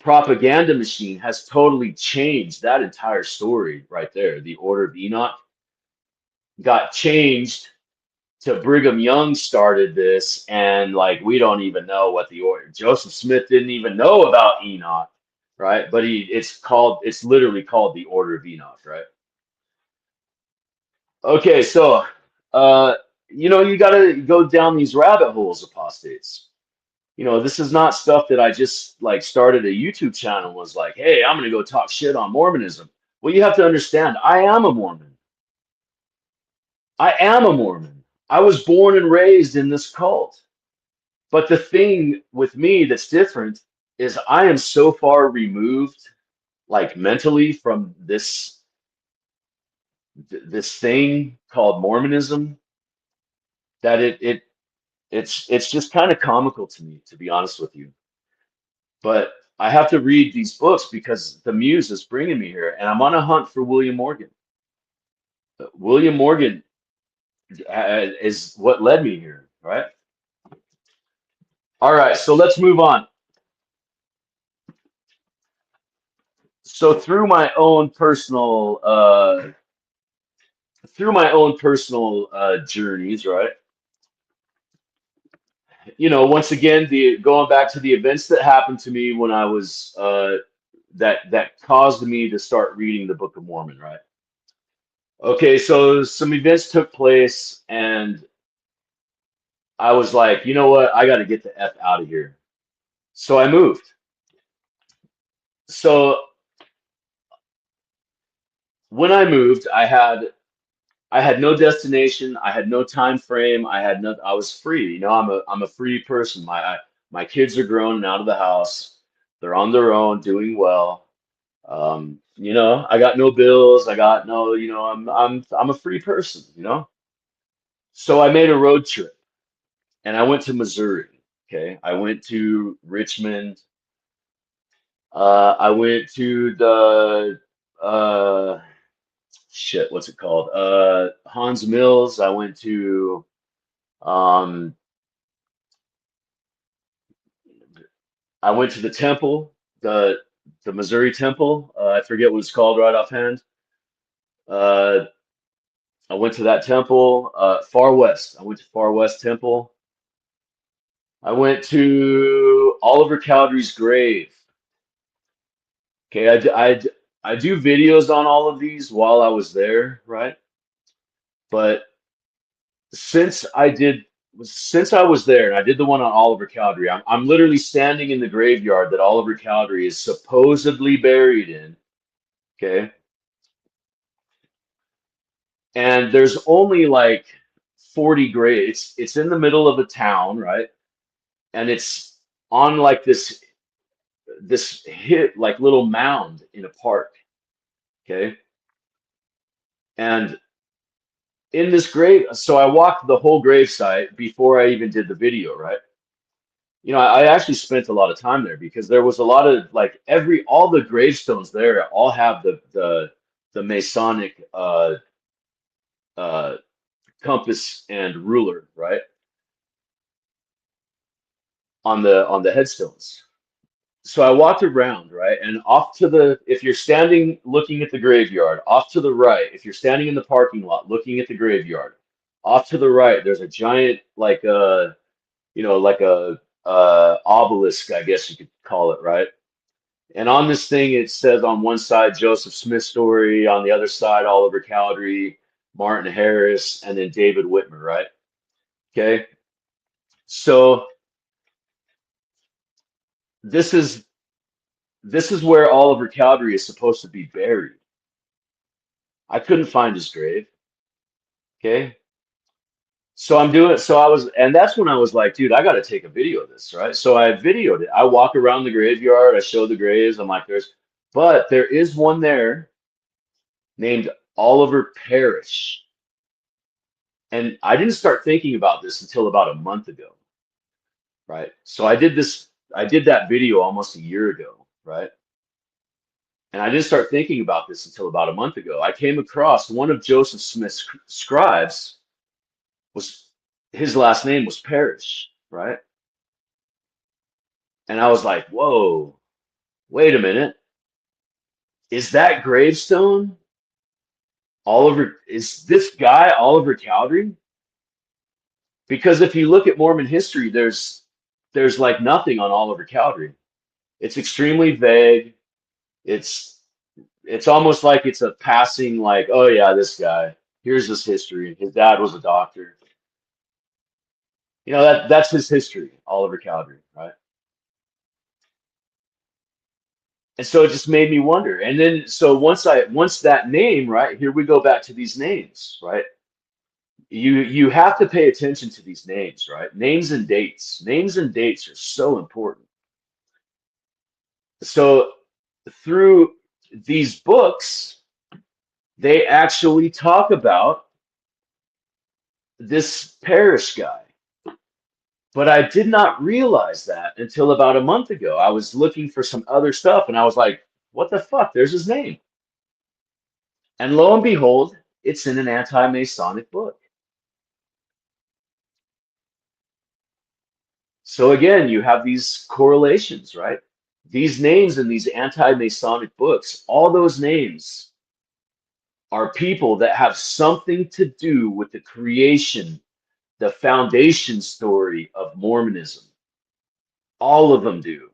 propaganda machine has totally changed that entire story right there. The Order of Enoch got changed to Brigham Young started this, and like we don't even know what the order. Joseph Smith didn't even know about Enoch, right? But it's literally called the Order of Enoch, right? Okay, so uh you got to go down these rabbit holes, apostates. This is not stuff that I just like started a YouTube channel and was like, hey, I'm gonna go talk shit on Mormonism. Well, you have to understand, I am a Mormon. I am a Mormon. I was born and raised in this cult. But the thing with me that's different is I am so far removed, like mentally, from this thing called Mormonism that it's just kind of comical to me, to be honest with you. But I have to read these books because the Muse is bringing me here, and I'm on a hunt for William Morgan. William Morgan is what led me here, right? All right, so let's move on. So through my own personal journeys, right? Once again, the going back to the events that happened to me when I was that caused me to start reading the Book of Mormon, right? Okay, so some events took place, and I was like, you know what? I got to get the F out of here. So I moved. So when I moved, I had no destination. I had no time frame. I was free. I'm a free person. My kids are grown and out of the house. They're on their own, doing well. I got no bills. I got no, I'm a free person. So I made a road trip and I went to Missouri. Okay. I went to Richmond. I went to the uh shit, what's it called? Hans Mills. I went to um I went to the temple, the Missouri temple. I forget what it's called right offhand. Uh, I went to that temple, Far West. I went to Far West Temple. I went to Oliver Cowdery's grave. Okay, I do videos on all of these while I was there, right? But since I did, since I was there and I did the one on Oliver Cowdery, I'm literally standing in the graveyard that Oliver Cowdery is supposedly buried in. Okay, and there's only like 40 graves. It's in the middle of a town, right? And it's on like this hit like little mound in a park. Okay, and in this grave, so I walked the whole grave site before I even did the video, right? I actually spent a lot of time there because there was a lot of like all the gravestones there all have the Masonic uh compass and ruler, right? On the headstones. So I walked around, right? And off to the, if you're standing looking at the graveyard, off to the right, if you're standing in the parking lot looking at the graveyard, off to the right, there's a giant, like a, like a obelisk, I guess you could call it, right? And on this thing, it says on one side Joseph Smith story, on the other side Oliver Cowdery, Martin Harris, and then David Whitmer, right? Okay. So this is this is where Oliver Cowdery is supposed to be buried. I couldn't find his grave. Okay. So I was, and that's when I was like, dude, I got to take a video of this, right? So I videoed it. I walk around the graveyard, I show the graves. I'm like, but there is one there named Oliver Parrish. And I didn't start thinking about this until about a month ago, right? So I did that video almost a year ago, right? And I didn't start thinking about this until about a month ago. I came across one of Joseph Smith's scribes was his last name was Parrish, right? And I was like, whoa, wait a minute. Is that gravestone Oliver? Is this guy Oliver Cowdery? Because if you look at Mormon history, there's like nothing on Oliver Cowdery. It's extremely vague. It's it's almost like it's a passing, like, oh yeah, this guy. Here's his history. His dad was a doctor. That's his history, Oliver Cowdery, right? And so it just made me wonder. And then so once that name, right, here we go back to these names, right? You have to pay attention to these names, right? Names and dates. Names and dates are so important. So through these books, they actually talk about this Parrish guy. But I did not realize that until about a month ago. I was looking for some other stuff and I was like, what the fuck? There's his name. And lo and behold, it's in an anti-Masonic book. So again, you have these correlations, right? These names in these anti-Masonic books, all those names are people that have something to do with the creation, the foundation story of Mormonism. All of them do.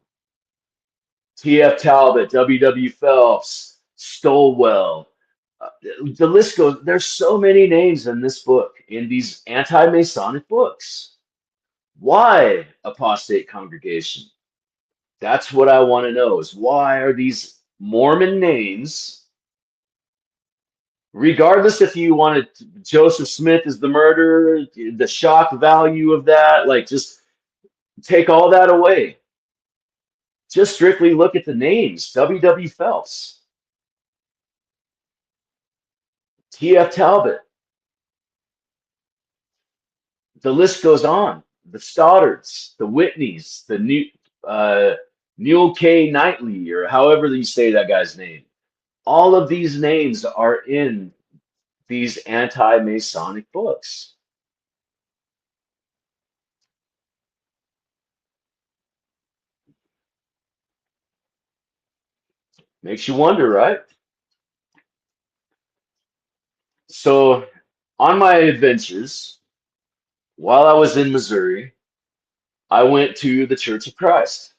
T.F. Talbot, W.W. Phelps, Stowell. Uh, the list goes, there's so many names in this book, in these anti-Masonic books. Why, Apostate Congregation? That's what I want to know, is why are these Mormon names, regardless if you wanted Joseph Smith is the murderer, the shock value of that, like just take all that away. Just strictly look at the names. W.W. Phelps, T.F. Talbot. The list goes on. The Stoddards, the Whitneys, the Newell K. Knightley, or however you say that guy's name. All of these names are in these anti-Masonic books. Makes you wonder, right? So, on my adventures, while I was in Missouri, I went to the Church of Christ.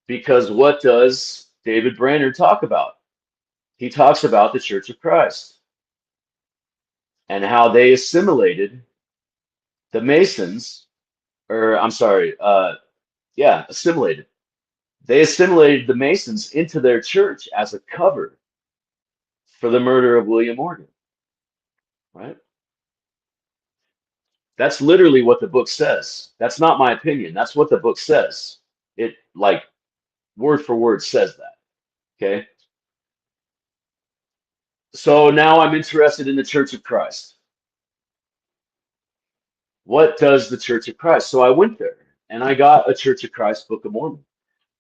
Because what does David Brainerd talk about? He talks about the Church of Christ and how they assimilated the Masons, or I'm sorry, assimilated. They assimilated the Masons into their church as a cover for the murder of William Morgan, right? That's literally what the book says. That's not my opinion. That's what the book says. It, like, word for word says that. Okay. So now I'm interested in the Church of Christ. What does the Church of Christ? So I went there and I got a Church of Christ Book of Mormon.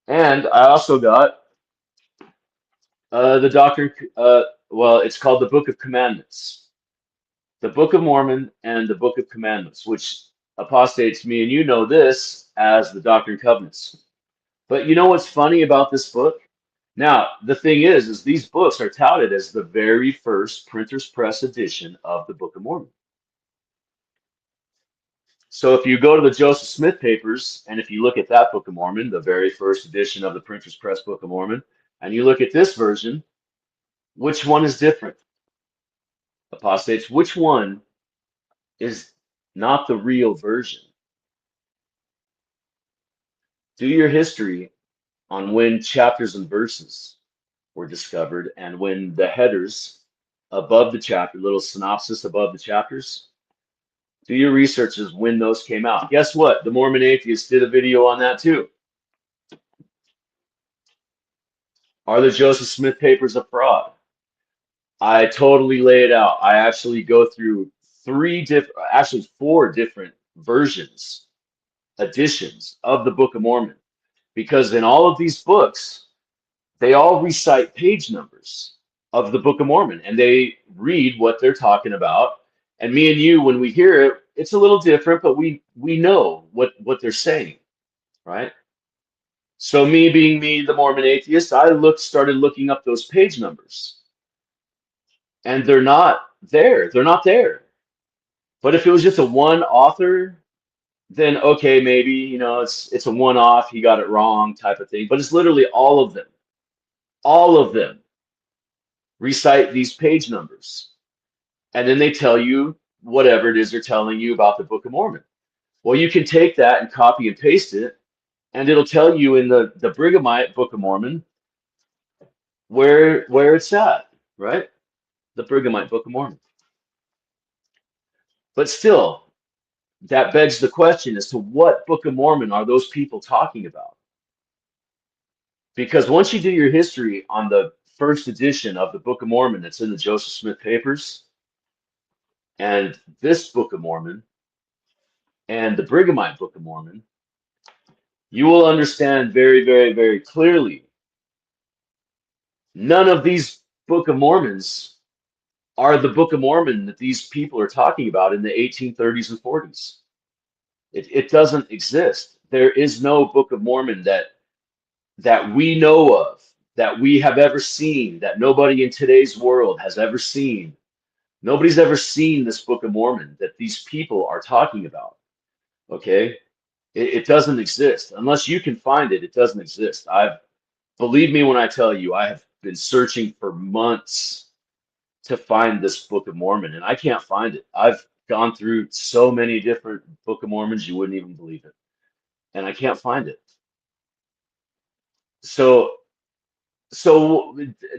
And I also got the doctrine, well, it's called the Book of Commandments, the Book of Mormon and the Book of Commandments, which apostates, me and you know this as the Doctrine and Covenants. But you know what's funny about this book? Now, the thing is these books are touted as the very first printer's press edition of the Book of Mormon. So if you go to the Joseph Smith papers, and if you look at that Book of Mormon, the very first edition of the printer's press Book of Mormon, and you look at this version, which one is different? Apostates, which one is not the real version? Do your history on when chapters and verses were discovered and when the headers above the chapter, little synopsis above the chapters, do your researches when those came out. Guess what? The Mormon Atheist did a video on that too. Are the Joseph Smith papers a fraud? I totally lay it out. I actually go through actually four different versions, editions of the Book of Mormon, because in all of these books, they all recite page numbers of the Book of Mormon and they read what they're talking about. And me and you, when we hear it, it's a little different, but we know what they're saying, right? So me being me, the Mormon atheist, started looking up those page numbers, and they're not there. They're not there. But if it was just a one author, then okay, maybe it's a one off. He got it wrong, type of thing. But it's literally all of them. All of them recite these page numbers, and then they tell you whatever it is they're telling you about the Book of Mormon. Well, you can take that and copy and paste it, and it'll tell you in the Brighamite Book of Mormon where it's at, right? The Brighamite Book of Mormon. But still, that begs the question as to what Book of Mormon are those people talking about? Because once you do your history on the first edition of the Book of Mormon that's in the Joseph Smith papers, and this Book of Mormon, and the Brighamite Book of Mormon, you will understand very, very, very clearly none of these Book of Mormons are the Book of Mormon that these people are talking about in the 1830s and 40s. It doesn't exist. There is no Book of Mormon that we know of, that we have ever seen, that nobody in today's world has ever seen. Nobody's ever seen this Book of Mormon that these people are talking about. Okay? It doesn't exist. Unless you can find it, it doesn't exist. Believe me when I tell you, I have been searching for months to find this Book of Mormon, and I can't find it. I've gone through so many different Book of Mormons, you wouldn't even believe it. And I can't find it. So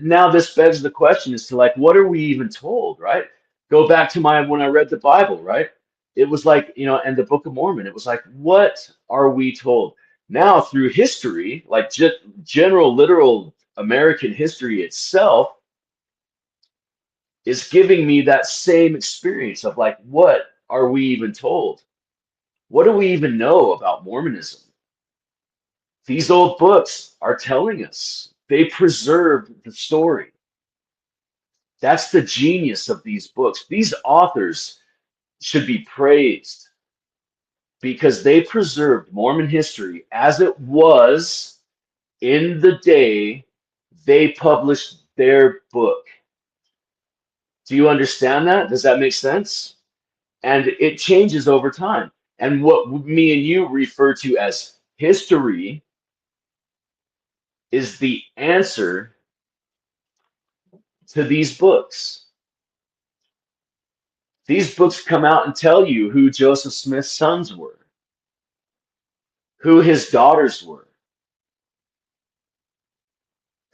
now this begs the question as to like, what are we even told, right? Go back to when I read the Bible, right? It was like, and the Book of Mormon, it was like, what are we told? Now through history, like general literal American history itself is giving me that same experience of like, what are we even told? What do we even know about Mormonism? These old books are telling us. They preserve the story. That's the genius of these books. These authors should be praised because they preserved Mormon history as it was in the day they published their book. Do you understand that? Does that make sense? And it changes over time. And what me and you refer to as history is the answer to these books. These books come out and tell you who Joseph Smith's sons were, who his daughters were,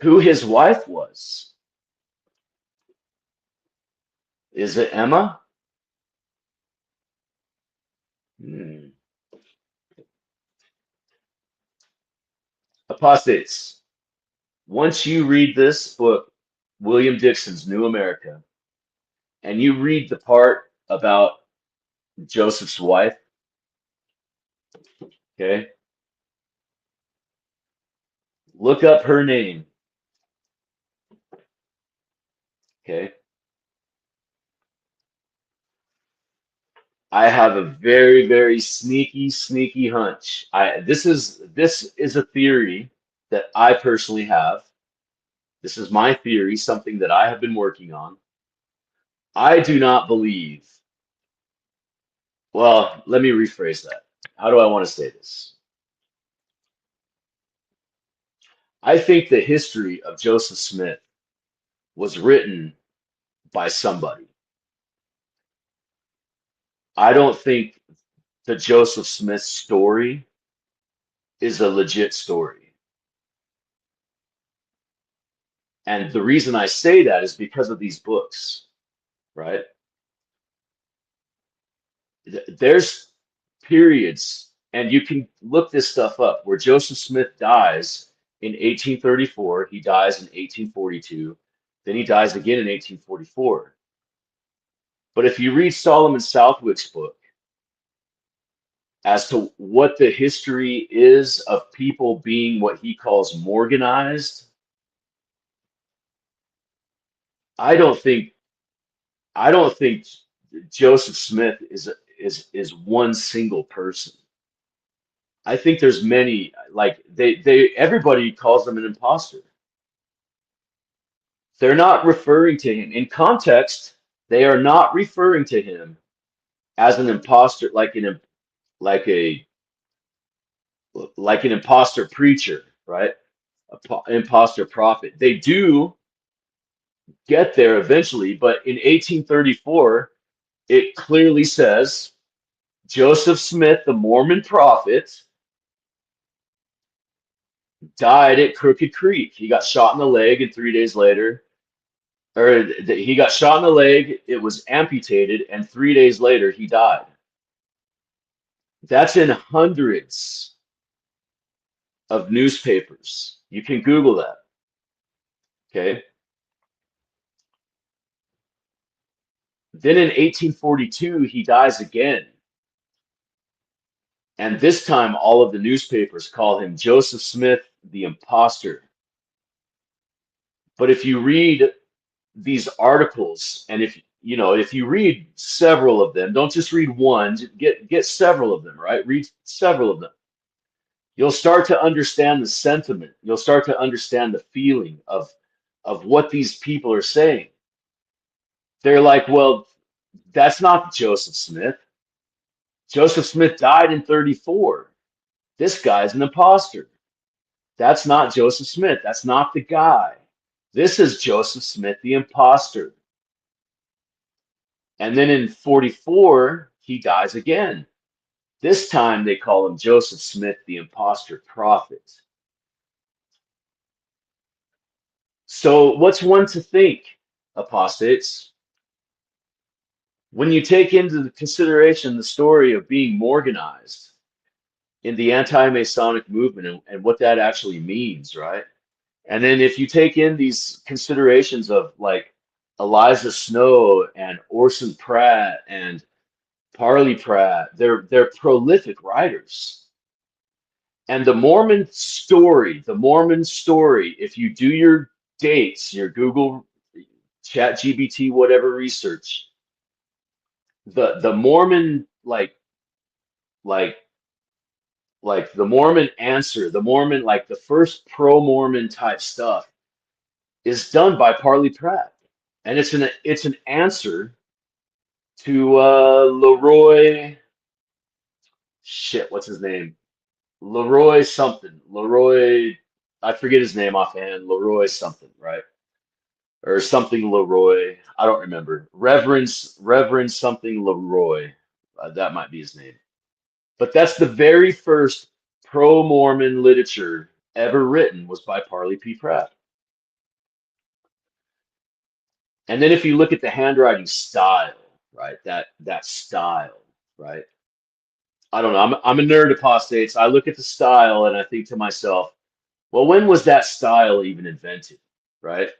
who his wife was. Is it Emma? Apostates, once you read this book, William Dixon's New America, and you read the part about Joseph's wife, okay, look up her name, okay. I have a very, very sneaky hunch. This is a theory that I personally have. This is my theory, something that I have been working on. I do not believe, well, let me rephrase that. How do I want to say this? I think the history of Joseph Smith was written by somebody. I don't think the Joseph Smith story is a legit story. And the reason I say that is because of these books, right? There's periods, and you can look this stuff up, where Joseph Smith dies in 1834, he dies in 1842, then he dies again in 1844. But if you read Solomon Southwick's book as to what the history is of people being what he calls Morganized, I don't think I don't think Joseph Smith is one single person. I think there's many, like they everybody calls them an imposter. They're not referring to him in context. They are not referring to him as an imposter, like a like an imposter preacher, right? Imposter prophet. They do get there eventually, but in 1834, it clearly says Joseph Smith, the Mormon prophet, died at Crooked Creek. He got shot in the leg, and 3 days later, he got shot in the leg, it was amputated, and 3 days later, he died. That's in hundreds of newspapers. You can Google that. Okay. Then in 1842, he dies again. And this time, all of the newspapers call him Joseph Smith, the imposter. But if you read these articles, and if you read several of them, don't just read one, get several of them, right? Read several of them. You'll start to understand the sentiment. You'll start to understand the feeling of what these people are saying. They're like, well, that's not Joseph Smith. Joseph Smith died in 34. This guy's an imposter. That's not Joseph Smith. That's not the guy. This is Joseph Smith, the imposter. And then in 44, he dies again. This time they call him Joseph Smith, the imposter prophet. So what's one to think, apostates? When you take into consideration the story of being Morganized in the anti-Masonic movement and what that actually means, right? And then if you take in these considerations of like Eliza Snow and Orson Pratt and Parley Pratt, they're prolific writers. And the Mormon story, if you do your dates, your Google, Chat GBT, whatever research, the Mormon like the Mormon answer, the Mormon, like the first pro-Mormon type stuff is done by Parley Pratt. And it's an answer to Leroy, shit, what's his name? Leroy something. Leroy, I forget his name offhand. Leroy something, right? Or something Leroy. I don't remember. Reverend something Leroy. That might be his name. But that's the very first pro-Mormon literature ever written was by Parley P. Pratt. And then if you look at the handwriting style, right? That style, right? I don't know. I'm a nerd, apostates. I look at the style and I think to myself, well, when was that style even invented, right?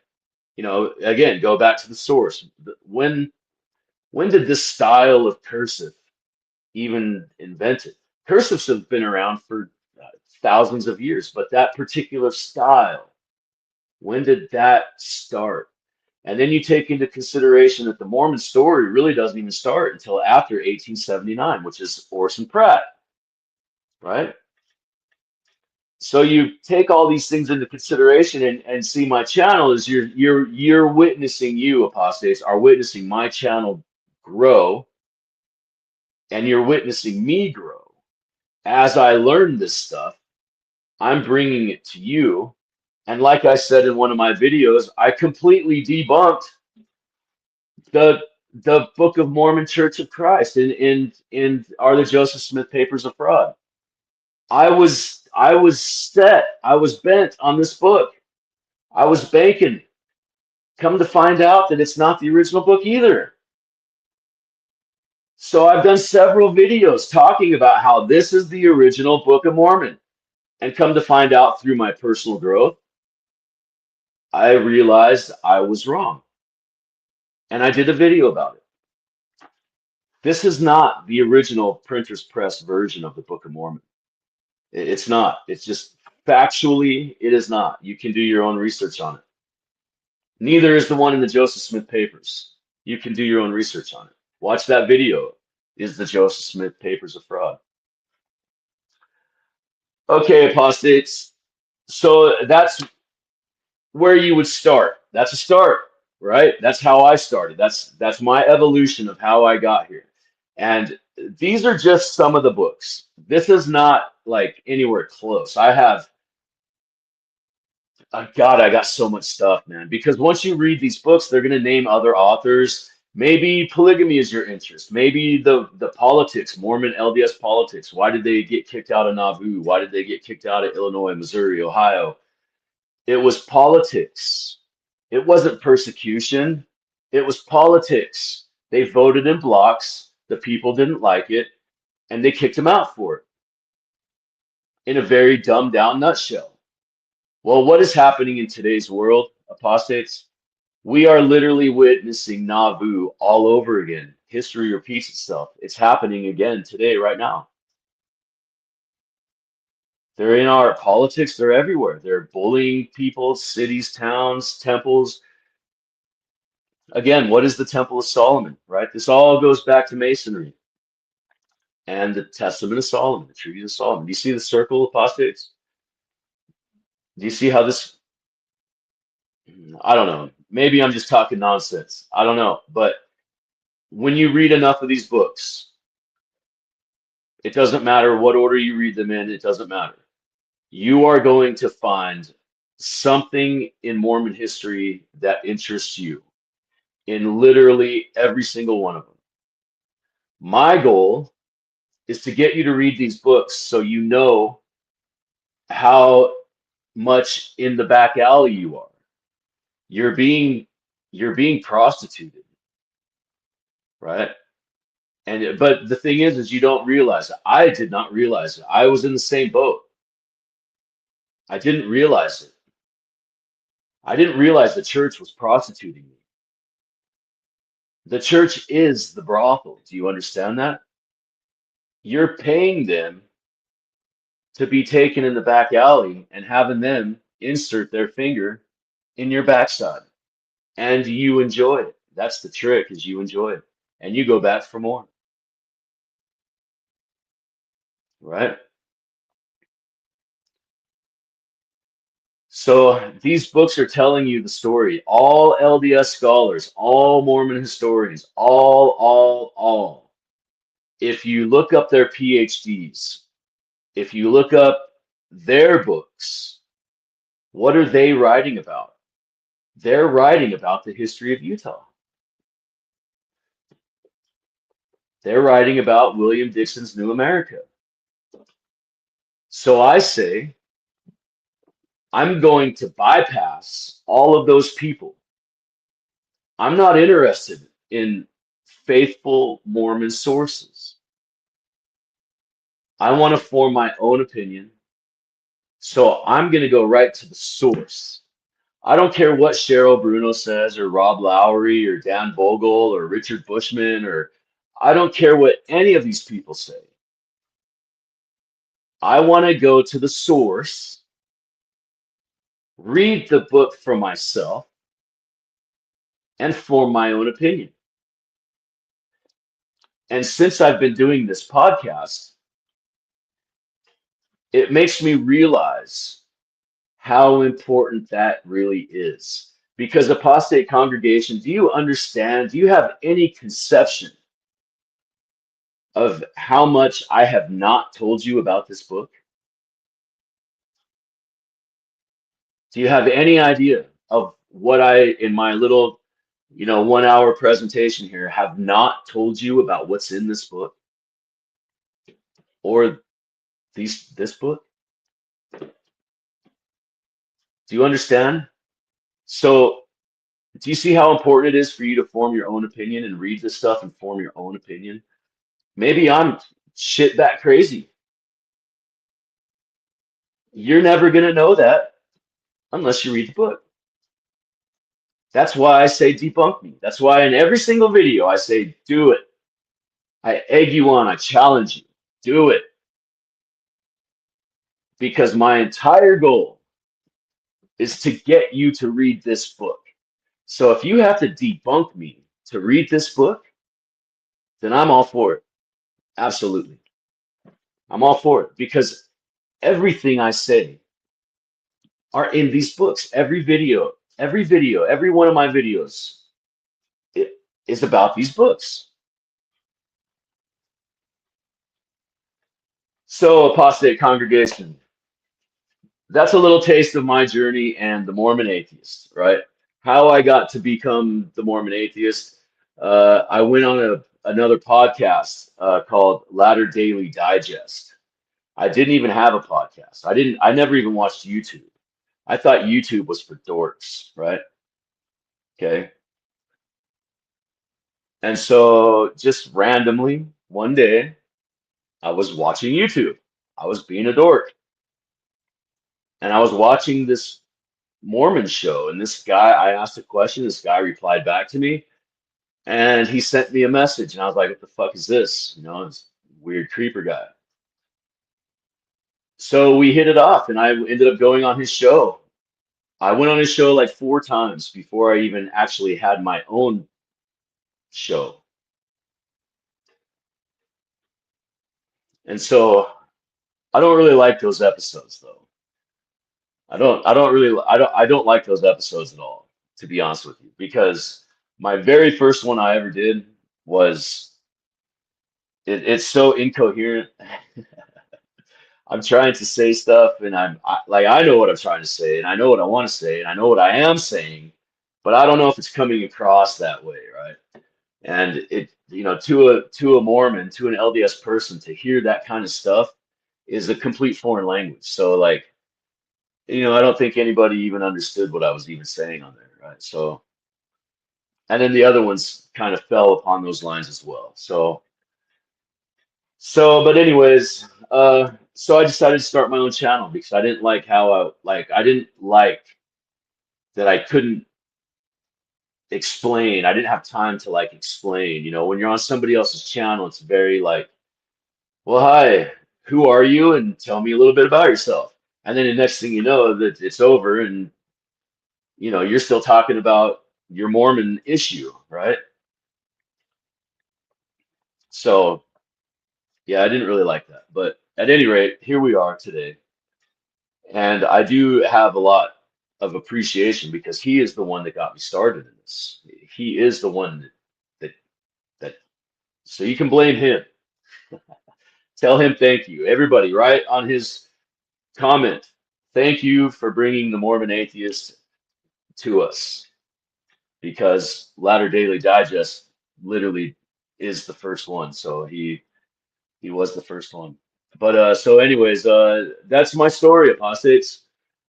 Again, go back to the source. When did this style of cursive even invented? Cursives have been around for thousands of years, but that particular style, when did that start? And then you take into consideration that the Mormon story really doesn't even start until after 1879, which is Orson Pratt, right? So you take all these things into consideration and see my channel is you're witnessing, you apostates are witnessing my channel grow, and you're witnessing me grow. As I learn this stuff, I'm bringing it to you. And like I said in one of my videos, I completely debunked the Book of Mormon Church of Christ in Are the Joseph Smith Papers a Fraud? I was set. I was bent on this book. I was banking. Come to find out that it's not the original book either. So I've done several videos talking about how this is the original Book of Mormon. And come to find out through my personal growth, I realized I was wrong. And I did a video about it. This is not the original printer's press version of the Book of Mormon. It's not. It's just factually, it is not. You can do your own research on it. Neither is the one in the Joseph Smith Papers. You can do your own research on it. Watch that video. Is the Joseph Smith Papers a fraud? Okay, apostates. So that's where you would start. That's a start, right? That's how I started. That's my evolution of how I got here. And these are just some of the books. This is not like anywhere close. I have God, I got so much stuff, man. Because once you read these books, they're going to name other authors. Maybe polygamy is your interest. Maybe the politics, Mormon LDS politics. Why did they get kicked out of Nauvoo? Why did they get kicked out of Illinois, Missouri, Ohio? It was politics. It wasn't persecution. It was politics. They voted in blocks. The people didn't like it, and they kicked them out for it. In a very dumbed down nutshell. Well, what is happening in today's world, apostates? We are literally witnessing Nauvoo all over again. History repeats itself. It's happening again today, right now. They're in our politics. They're everywhere. They're bullying people, cities, towns, temples. Again, what is the Temple of Solomon, right? This all goes back to Masonry and the Testament of Solomon, the Treaty of Solomon. Do you see the circle, apostates? Do you see how this? I don't know. Maybe I'm just talking nonsense. I don't know. But when you read enough of these books, it doesn't matter what order you read them in, it doesn't matter. You are going to find something in Mormon history that interests you in literally every single one of them. My goal is to get you to read these books so you know how much in the back alley you are. You're being prostituted, right? And but the thing is you don't realize it. I did not realize it. I was in the same boat. I didn't realize it. I didn't realize the church was prostituting me. The church is the brothel. Do you understand that? You're paying them to be taken in the back alley and having them insert their finger in your backside. And you enjoy it. That's the trick, is you enjoy it. And you go back for more. Right? So these books are telling you the story. All LDS scholars, all Mormon historians, all. If you look up their PhDs, if you look up their books, what are they writing about? They're writing about the history of Utah. They're writing about William Dixon's New America. So I say, I'm going to bypass all of those people. I'm not interested in faithful Mormon sources. I want to form my own opinion. So I'm going to go right to the source. I don't care what Cheryl Bruno says, or Rob Lowry, or Dan Bogle, or Richard Bushman, or I don't care what any of these people say. I want to go to the source, read the book for myself, and form my own opinion. And since I've been doing this podcast, it makes me realize how important that really is. Because Apostate Congregation, do you understand? Do you have any conception of how much I have not told you about this book? Do you have any idea of what I, in my little, 1 hour presentation here, have not told you about what's in this book or this book? Do you understand? So, do you see how important it is for you to form your own opinion and read this stuff and form your own opinion? Maybe I'm shit that crazy. You're never going to know that unless you read the book. That's why I say debunk me. That's why in every single video I say do it. I egg you on, I challenge you. Do it. Because my entire goal is to get you to read this book. So if you have to debunk me to read this book, then I'm all for it. Absolutely. I'm all for it because everything I say are in these books. Every video, every one of my videos it is about these books. So, Apostate Congregation, that's a little taste of my journey and the Mormon Atheist, right? How I got to become the Mormon Atheist. I went on another podcast called Latter Daily Digest. I didn't even have a podcast. I never even watched YouTube. I thought YouTube was for dorks, right? Okay. And so just randomly one day, I was watching YouTube. I was being a dork. And I was watching this Mormon show. And this guy, I asked a question. This guy replied back to me. And he sent me a message. And I was like, what the fuck is this? It's weird creeper guy. So we hit it off. And I ended up going on his show. I went on his show like 4 times before I even actually had my own show. And so I don't really like those episodes though. I don't like those episodes at all, to be honest with you, because my very first one I ever did was it's so incoherent. I'm trying to say stuff and I know what I'm trying to say and I know what I want to say and I know what I am saying, but I don't know if it's coming across that way, right? And to a Mormon, to an LDS person, to hear that kind of stuff is a complete foreign language. So like, I don't think anybody even understood what I was even saying on there, right? So, and then the other ones kind of fell upon those lines as well. But anyways, so I decided to start my own channel because I didn't like I didn't like that I couldn't explain. I didn't have time to like explain. When you're on somebody else's channel, it's very like, well, hi, who are you? And tell me a little bit about yourself. And then the next thing you know, that it's over and you're still talking about your Mormon issue, right? So yeah, I didn't really like that. But at any rate, here we are today. And I do have a lot of appreciation because he is the one that got me started in this. He is the one that that so you can blame him. Tell him thank you. Everybody, right on his comment. Thank you for bringing the Mormon Atheist to us because Latter Daily Digest literally is the first one. So he was the first one. But so anyways, that's my story, apostates.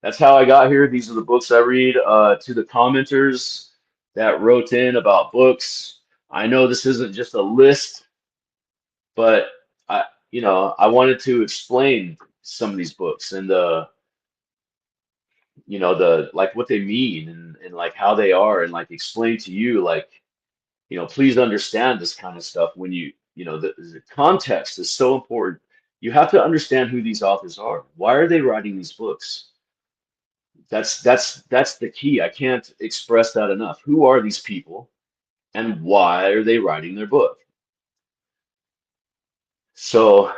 That's how I got here. These are the books I read. To the commenters that wrote in about books, I know this isn't just a list, but I wanted to explain some of these books and the like what they mean and like how they are and like explain to you like please understand this kind of stuff when the context is so important. You have to understand who these authors are. Why are they writing these books? That's the key. I can't express that enough. Who are these people and why are they writing their book? So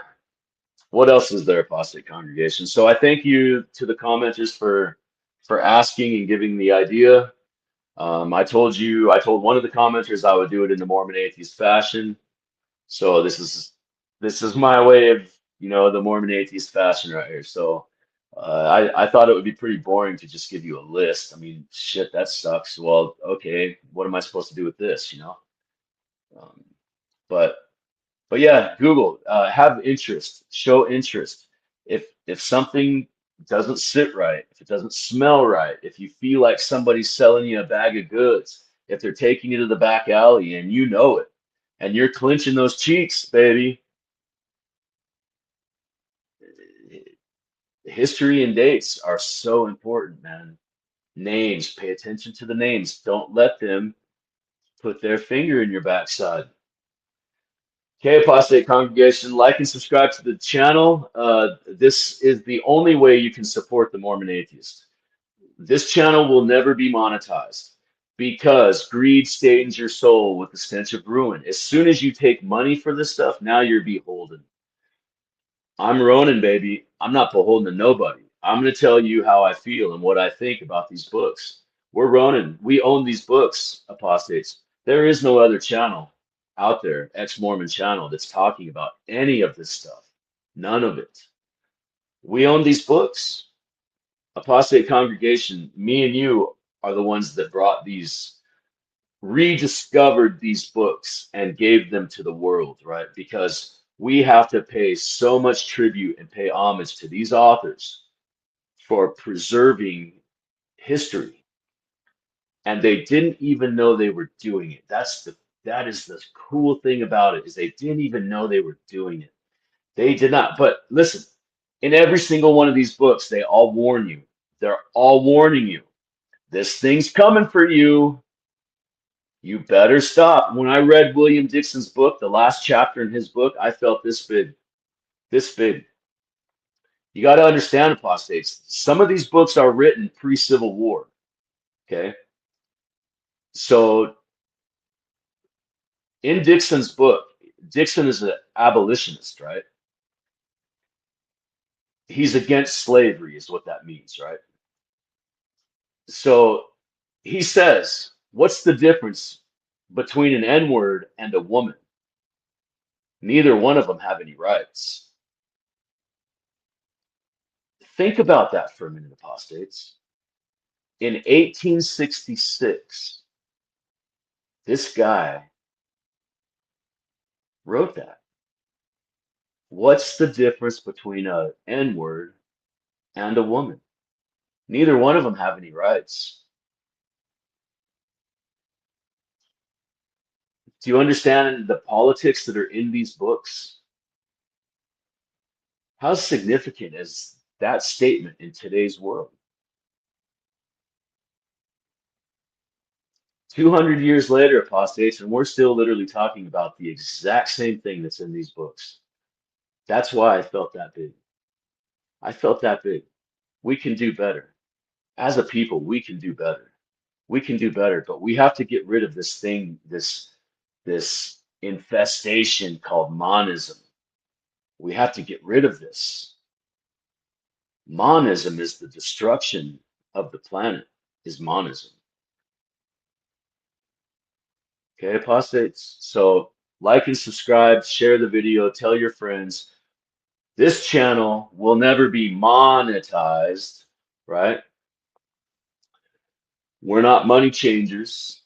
what else is there, Apostate Congregation? So I thank you to the commenters for asking and giving the idea. I told one of the commenters I would do it in the Mormon Atheist fashion. So this is my way of, the Mormon Atheist fashion right here. So I thought it would be pretty boring to just give you a list. I mean, shit, that sucks. Well, okay, what am I supposed to do with this, Um, but but yeah, Google, have interest, show interest. If something doesn't sit right, if it doesn't smell right, if you feel like somebody's selling you a bag of goods, if they're taking you to the back alley and you know it, and you're clenching those cheeks, baby, history and dates are so important, man. Names, pay attention to the names. Don't let them put their finger in your backside. Okay, Apostate Congregation, like and subscribe to the channel. This is the only way you can support the Mormon Atheist. This channel will never be monetized because greed stains your soul with the stench of ruin. As soon as you take money for this stuff, now you're beholden. I'm Ronan, baby. I'm not beholden to nobody. I'm going to tell you how I feel and what I think about these books. We're Ronan. We own these books, apostates. There is no other channel out there, Ex-Mormon channel, that's talking about any of this stuff. None of it. We own these books. Apostate Congregation, me and you are the ones that brought these, rediscovered these books and gave them to the world, right? Because we have to pay so much tribute and pay homage to these authors for preserving history. And they didn't even know they were doing it. That is the cool thing about it, is they didn't even know they were doing it. They did not. But listen, in every single one of these books, they all warn you. They're all warning you. This thing's coming for you. You better stop. When I read William Dixon's book, the last chapter in his book, I felt this big. This big. You got to understand, apostates. Some of these books are written pre-Civil War. Okay. So in Dixon's book, Dixon is an abolitionist, right? He's against slavery, is what that means, right? So he says, what's the difference between an N-word and a woman? Neither one of them have any rights. Think about that for a minute, apostates. In 1866, this guy wrote that. What's the difference between an N-word and a woman? Neither one of them have any rights. Do you understand the politics that are in these books? How significant is that statement in today's world? 200 years later, apostates, and we're still literally talking about the exact same thing that's in these books. That's why I felt that big. I felt that big. We can do better. As a people, we can do better. We can do better, but we have to get rid of this thing, this infestation called monism. We have to get rid of this. Monism is the destruction of the planet, is monism. Okay, apostates. So like and subscribe, share the video, tell your friends. This channel will never be monetized, right? We're not money changers.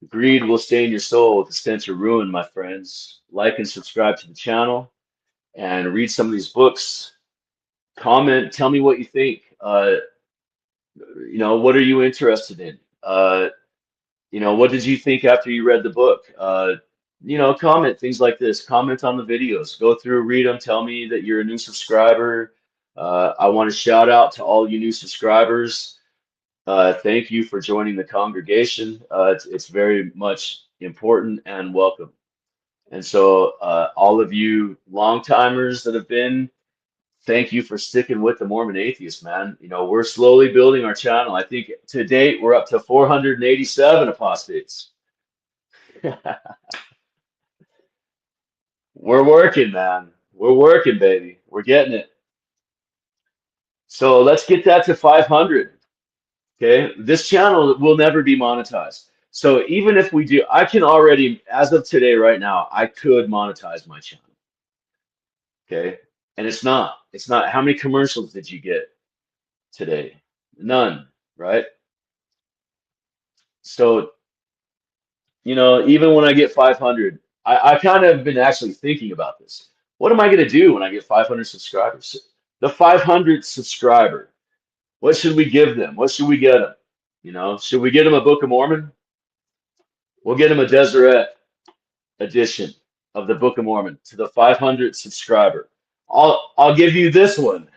Greed will stain your soul with the stench of ruin, my friends. Like and subscribe to the channel and read some of these books. Comment, tell me what you think. What are you interested in? What did you think after you read the book? Comment things like this. Comment on the videos. Go through, read them. Tell me that you're a new subscriber. I want to shout out to all you new subscribers. Thank you for joining the congregation. It's very much important and welcome. And so all of you long timers that have been thank you for sticking with the Mormon Atheist, man. You know, we're slowly building our channel. I think to date we're up to 487 apostates. We're working, man. We're working, baby. We're getting it. So let's get that to 500. Okay. This channel will never be monetized. So even if we do, I can already, as of today, right now, I could monetize my channel. Okay. And it's not. It's not. How many commercials did you get today? None, right? So, you know, even when I get 500, I kind of been actually thinking about this. What am I going to do when I get 500 subscribers? The 500 subscriber, what should we give them? What should we get them? You know, should we get them a Book of Mormon? We'll get them a Deseret edition of the Book of Mormon to the 500 subscriber. I'll give you this one.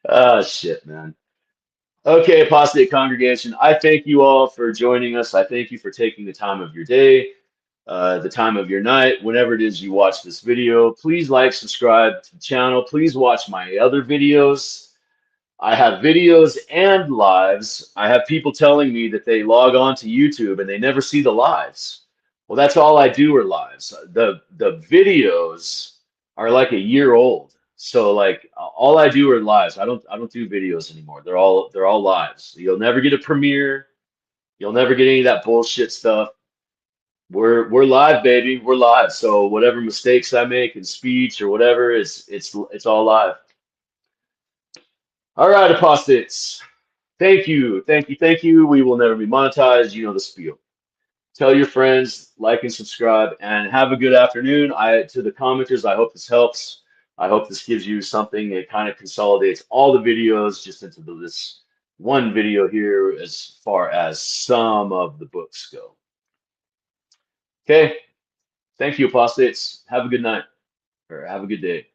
Oh shit, man. Okay, Apostate Congregation, I thank you all for joining us. I thank you for taking the time of your day, the time of your night, whenever it is you watch this video. Please like, subscribe to the channel. Please watch my other videos. I have videos and lives. I have people telling me that they log on to YouTube and they never see the lives. Well, that's all I do are lives. The videos are like a year old. So like all I do are lives. I don't do videos anymore. They're all lives. You'll never get a premiere. You'll never get any of that bullshit stuff. We're live, baby. We're live. So whatever mistakes I make in speech or whatever, it's all live. All right, apostates. Thank you, thank you, thank you. We will never be monetized. You know the spiel. Tell your friends, like and subscribe, and have a good afternoon. To the commenters, I hope this helps. I hope this gives you something. It kind of consolidates all the videos just into this one video here as far as some of the books go. Okay. Thank you, apostates. Have a good night or have a good day.